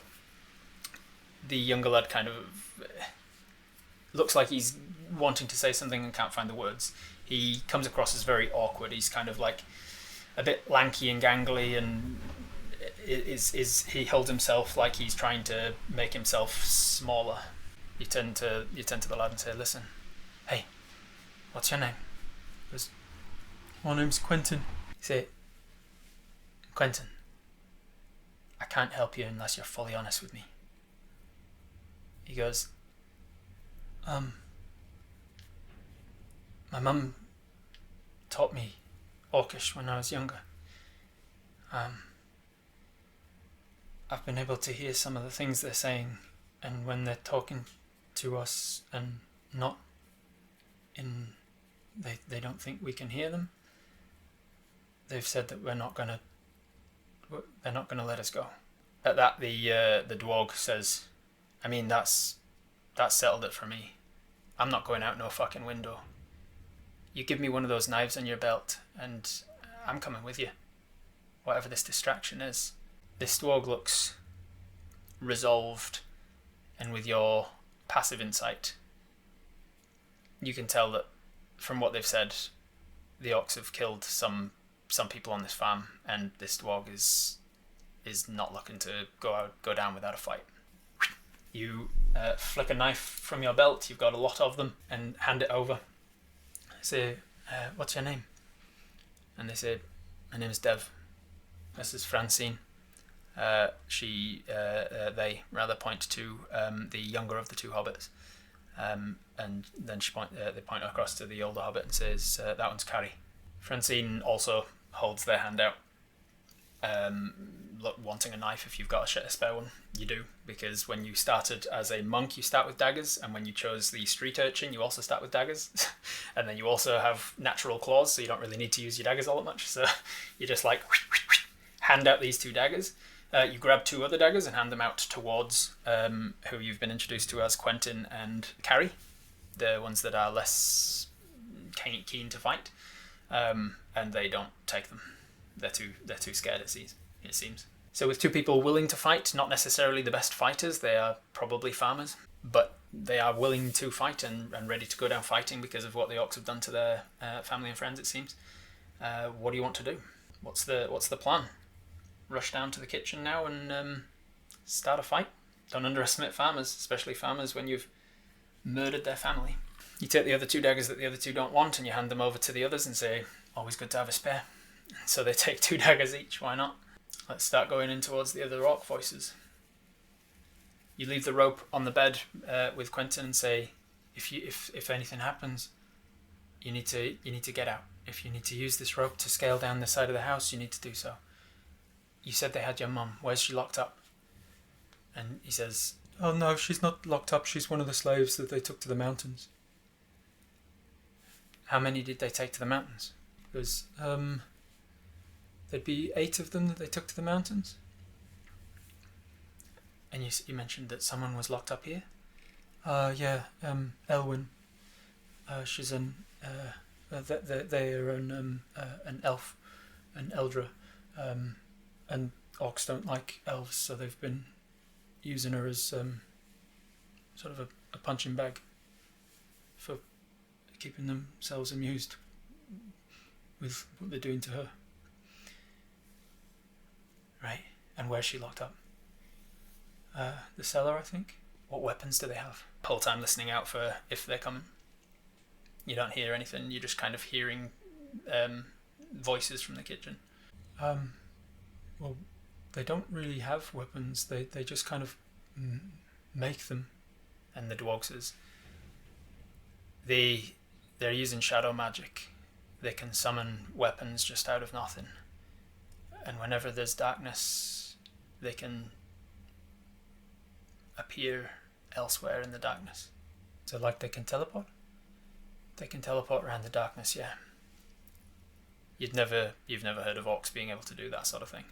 The younger lad kind of looks like he's wanting to say something and can't find the words. He comes across as very awkward. He's kind of like a bit lanky and gangly, and he holds himself like he's trying to make himself smaller. You turn to the lad and say, listen, hey, what's your name? He goes, my name's Quentin. You say, Quentin, I can't help you unless you're fully honest with me. He goes, my mum taught me Orcish when I was younger. I've been able to hear some of the things they're saying, and when they're talking to us and not in, they don't think we can hear them. They've said that they're not gonna let us go. At that, the dwarg says, I mean, that's settled it for me. I'm not going out no fucking window. You give me one of those knives on your belt, and I'm coming with you. Whatever this distraction is. This dwarg looks resolved, and with your passive insight, you can tell that from what they've said, the orcs have killed some people on this farm, and this dwarg is not looking to go down without a fight. You flick a knife from your belt, you've got a lot of them, and hand it over. Say, what's your name? And they say, my name is Dev. This is Francine. They rather point to the younger of the two hobbits, and then they point across to the older hobbit and says, that one's Carrie. Francine also holds their hand out, wanting a knife. If you've got a spare one, you do, because when you started as a monk, you start with daggers, and when you chose the street urchin, you also start with daggers, and then you also have natural claws, so you don't really need to use your daggers all that much. So you just like hand out these two daggers. You grab two other daggers and hand them out towards who you've been introduced to as Quentin and Carrie, the ones that are less keen to fight, and they don't take them. They're too scared, it seems. So with two people willing to fight, not necessarily the best fighters, they are probably farmers, but they are willing to fight and ready to go down fighting because of what the orcs have done to their family and friends, it seems. What do you want to do? What's the plan? Rush down to the kitchen now and start a fight? Don't underestimate farmers, especially farmers when you've murdered their family. You take the other two daggers that the other two don't want and you hand them over to the others and say, always good to have a spare. So they take two daggers each, why not? Let's start going in towards the other orc voices. You leave the rope on the bed with Quentin and say, if anything happens, you need to get out. If you need to use this rope to scale down the side of the house, you need to do so. You said they had your mum. Where's she locked up? And he says, oh no, she's not locked up. She's one of the slaves that they took to the mountains. How many did they take to the mountains? There's, there'd be 8 of them that they took to the mountains. And you mentioned that someone was locked up here? Yeah, Elwyn. She's they are an elf, an eldra. And orcs don't like elves, so they've been using her as sort of a punching bag for keeping themselves amused with what they're doing to her. Right, and where's she locked up? The cellar, I think. What weapons do they have? Whole time listening out for if they're coming. You don't hear anything, you're just kind of hearing voices from the kitchen. Well, they don't really have weapons. They just kind of make them. And the dwarf says, they're using shadow magic. They can summon weapons just out of nothing. And whenever there's darkness, they can appear elsewhere in the darkness. So like they can teleport? They can teleport around the darkness, yeah. You've never heard of orcs being able to do that sort of thing.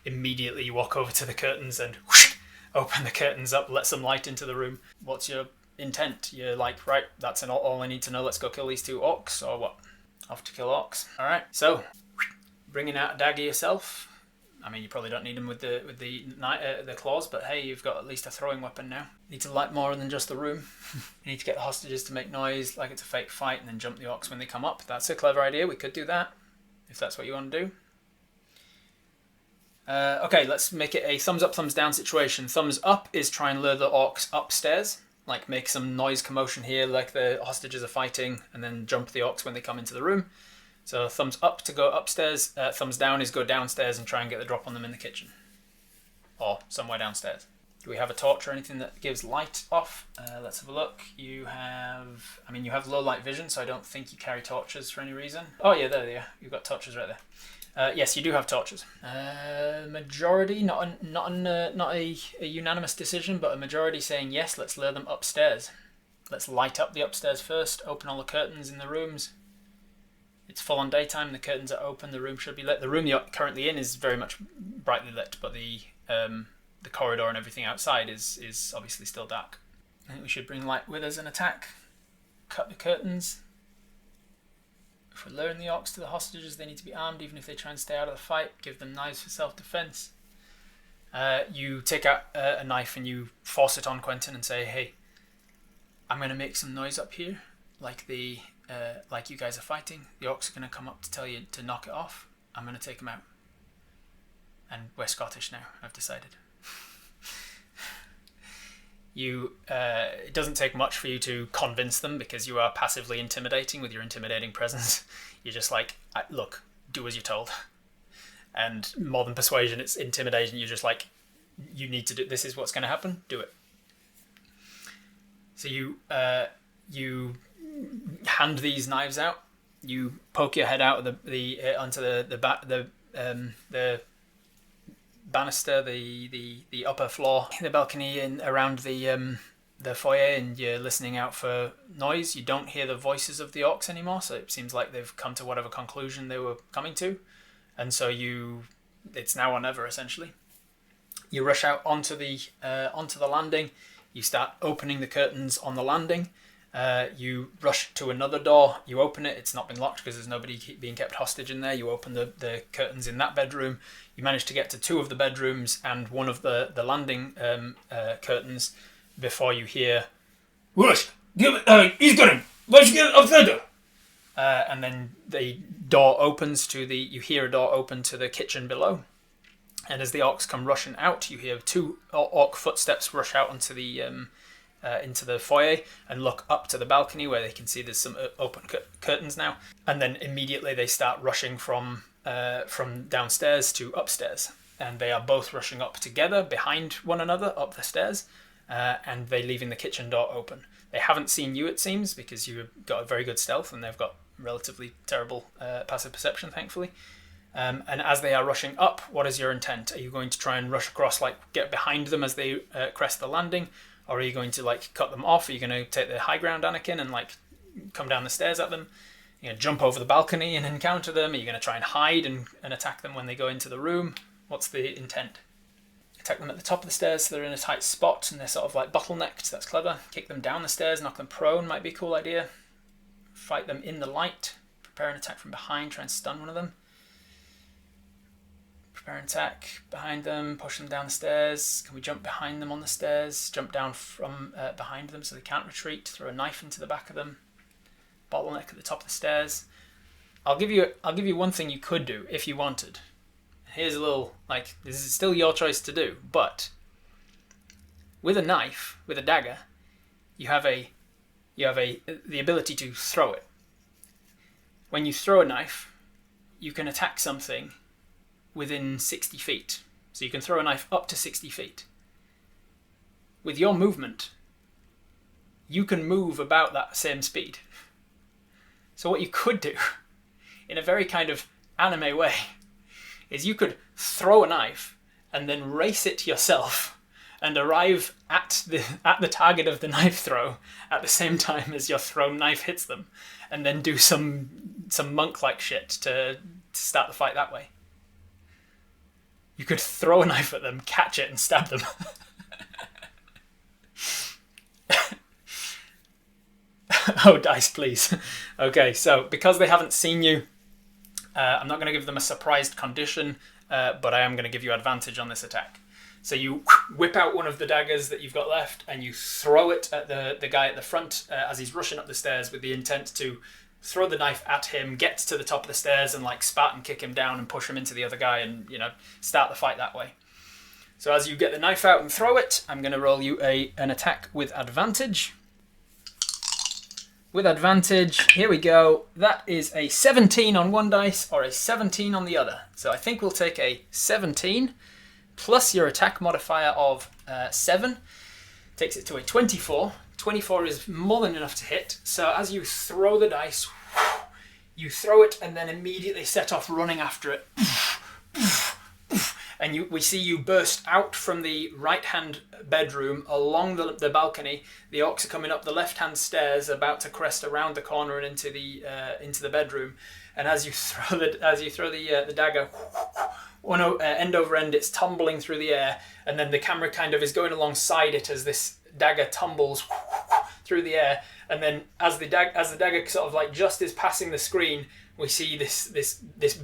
Immediately you walk over to the curtains and whoosh, open the curtains up, let some light into the room. What's your intent? You're like, right, that's all I need to know. Let's go kill these 2 orcs, or what? Off to kill orcs. All right. So, bringing out a dagger yourself. I mean, you probably don't need them with the claws, but hey, you've got at least a throwing weapon now. Need to light more than just the room. You need to get the hostages to make noise like it's a fake fight, and then jump the orcs when they come up. That's a clever idea. We could do that if that's what you want to do. Okay, let's make it a thumbs up, thumbs down situation. Thumbs up is try and lure the orcs upstairs, like make some noise commotion here, like the hostages are fighting, and then jump the orcs when they come into the room. So thumbs up to go upstairs, thumbs down is go downstairs and try and get the drop on them in the kitchen. Or somewhere downstairs. Do we have a torch or anything that gives light off? Let's have a look. You have low light vision, so I don't think you carry torches for any reason. Oh yeah, there they are. You've got torches right there. Yes, you do have torches. Majority, not a unanimous decision, but a majority saying yes, let's lure them upstairs. Let's light up the upstairs first, open all the curtains in the rooms. it's full on daytime, the curtains are open, the room should be lit. The room you're currently in is very much brightly lit, but the corridor and everything outside is obviously still dark. I think we should bring light with us and attack. Cut the curtains. If we're luring the orcs to the hostages, they need to be armed even if they try and stay out of the fight. Give them knives for self-defense. You take out a knife and you force it on Quentin and say, hey, I'm going to make some noise up here, like you guys are fighting. The orcs are going to come up to tell you to knock it off. I'm going to take them out. And we're Scottish now, I've decided. It doesn't take much for you to convince them because you are passively intimidating with your intimidating presence. You're just like, look, do as you're told. And more than persuasion, it's intimidation. You're just like, you need to do, this is what's going to happen, do it. So you hand these knives out. You poke your head out of onto the banister, the upper floor, the balcony, and around the foyer, and you're listening out for noise. You don't hear the voices of the orcs anymore, so it seems like they've come to whatever conclusion they were coming to, and so it's now or never essentially. You rush out onto the landing. You start opening the curtains on the landing. You rush to another door. You open it. It's not been locked because there's nobody being kept hostage in there. You open the curtains in that bedroom. You manage to get to two of the bedrooms and one of the landing curtains before you hear, "Rush! He's got him! Let's get upstairs!" And then the door opens you hear a door open to the kitchen below. And as the orcs come rushing out, you hear two orc footsteps rush out onto the into the foyer and look up to the balcony where they can see there's some open curtains now. And then immediately they start rushing from downstairs to upstairs. And they are both rushing up together behind one another up the stairs, and they're leaving the kitchen door open. They haven't seen you, it seems, because you've got a very good stealth and they've got relatively terrible passive perception, thankfully. And as they are rushing up, what is your intent? Are you going to try and rush across, like get behind them as they crest the landing? Or are you going to like cut them off? Are you going to take the high ground, Anakin, and like come down the stairs at them? You're going to jump over the balcony and encounter them? Are you going to try and hide and attack them when they go into the room? What's the intent? Attack them at the top of the stairs so they're in a tight spot and they're sort of like bottlenecked. That's clever. Kick them down the stairs, knock them prone might be a cool idea. Fight them in the light. Prepare an attack from behind, try and stun one of them. Prepare an attack behind them, push them down the stairs. Can we jump behind them on the stairs? Jump down from behind them so they can't retreat. Throw a knife into the back of them. Bottleneck at the top of the stairs. I'll give you one thing you could do if you wanted. Here's a little, like, this is still your choice to do, but with a knife, with a dagger, you have the ability to throw it. When you throw a knife, you can attack something within 60 feet. So you can throw a knife up to 60 feet. With your movement, you can move about that same speed. So what you could do, in a very kind of anime way, is you could throw a knife and then race it yourself and arrive at the target of the knife throw at the same time as your thrown knife hits them, and then do some monk-like shit to start the fight that way. You could throw a knife at them, catch it, and stab them. Oh, dice, please. Okay, so because they haven't seen you, I'm not going to give them a surprised condition, but I am going to give you advantage on this attack. So you whip out one of the daggers that you've got left, and you throw it at the guy at the front as he's rushing up the stairs with the intent to throw the knife at him, get to the top of the stairs, and like Spartan kick him down and push him into the other guy and, start the fight that way. So as you get the knife out and throw it, I'm going to roll you an attack with advantage. With advantage, here we go. That is a 17 on one dice or a 17 on the other. So I think we'll take a 17 plus your attack modifier of 7. Takes it to a 24. 24 is more than enough to hit. So as you throw the dice, you throw it and then immediately set off running after it. And we see you burst out from the right-hand bedroom along the balcony. The orcs are coming up the left-hand stairs, about to crest around the corner and into the bedroom. and as you throw the dagger, end over end, it's tumbling through the air, and then the camera kind of is going alongside it as this dagger tumbles through the air, and then as the dagger sort of like just is passing the screen, we see this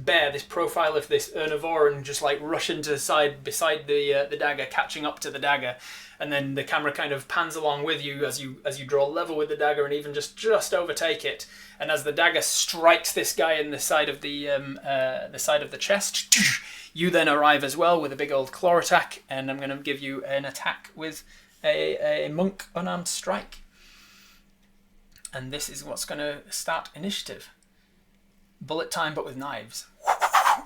bear, this profile of this Urnivoran just like rush into the side beside the dagger, catching up to the dagger, and then the camera kind of pans along with you as you draw level with the dagger and even just overtake it. And as the dagger strikes this guy in the side of the chest, you then arrive as well with a big old claw attack, and I'm going to give you an attack with a monk unarmed strike. And this is what's going to start initiative. Bullet time, but with knives.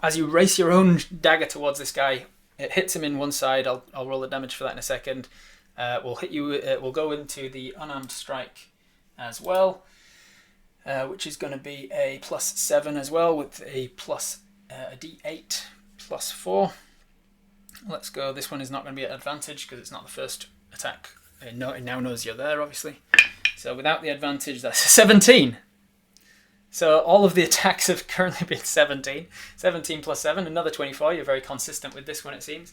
As you race your own dagger towards this guy, it hits him in one side. I'll roll the damage for that in a second. We'll hit you. We'll go into the unarmed strike as well, which is going to be a +7 as well, with a D8 +4. Let's go. This one is not going to be at advantage because it's not the first attack. It now knows you're there, obviously. So without the advantage, that's a 17. So all of the attacks have currently been 17. 17 + 7, another 24. You're very consistent with this one, it seems.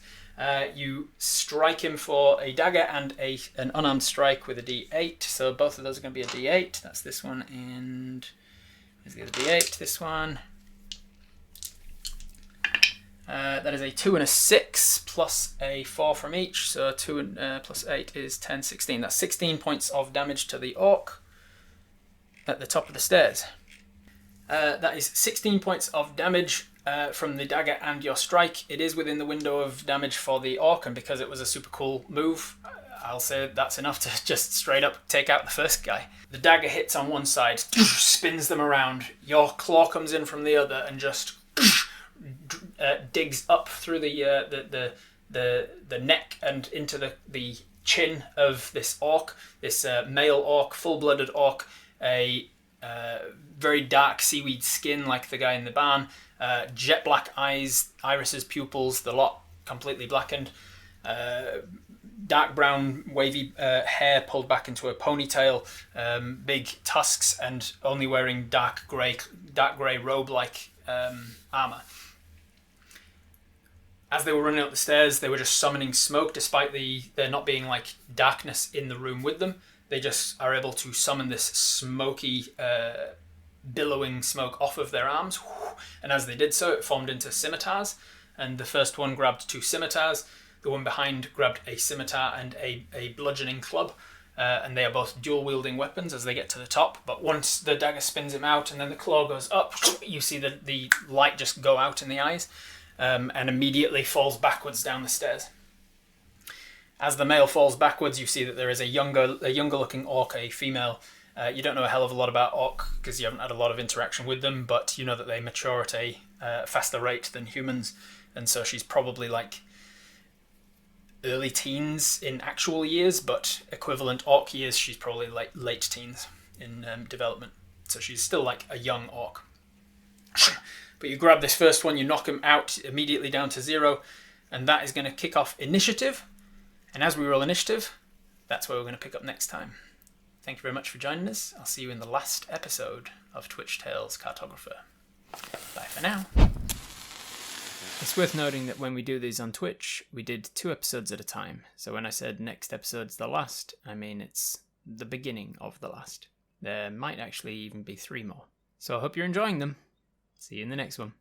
You strike him for a dagger and an unarmed strike with a D8. So both of those are going to be a D8. That's this one, and where's the other D8? This one. That is a 2 and a 6 plus a 4 from each. So 2 plus 8 is 10, 16. That's 16 points of damage to the orc at the top of the stairs. That is 16 points of damage from the dagger and your strike. It is within the window of damage for the orc, and because it was a super cool move, I'll say that's enough to just straight up take out the first guy. The dagger hits on one side, spins them around. Your claw comes in from the other and just digs up through the neck and into the chin of this orc, this male orc, full-blooded orc, a very dark seaweed skin like the guy in the barn, jet black eyes, irises, pupils, the lot completely blackened, dark brown wavy hair pulled back into a ponytail, big tusks, and only wearing dark grey robe-like armor. As they were running up the stairs, they were just summoning smoke, despite there not being like darkness in the room with them. They just are able to summon this smoky, billowing smoke off of their arms. And as they did so, it formed into scimitars. And the first one grabbed 2 scimitars. The one behind grabbed a scimitar and a bludgeoning club. And they are both dual-wielding weapons as they get to the top. But once the dagger spins him out and then the claw goes up, you see the light just go out in the eyes. And immediately falls backwards down the stairs. As the male falls backwards, you see that there is a younger looking orc, a female. You don't know a hell of a lot about orc because you haven't had a lot of interaction with them, but you know that they mature at a faster rate than humans, and so she's probably like early teens in actual years, but equivalent orc years, she's probably like late teens in development. So she's still like a young orc. But you grab this first one, you knock him out immediately down to 0, and that is going to kick off initiative. And as we roll initiative, that's where we're going to pick up next time. Thank you very much for joining us. I'll see you in the last episode of Twitch Tales Cartographer. Bye for now. It's worth noting that when we do these on Twitch, we did 2 episodes at a time. So when I said next episode's the last, I mean it's the beginning of the last. There might actually even be 3 more. So I hope you're enjoying them. See you in the next one.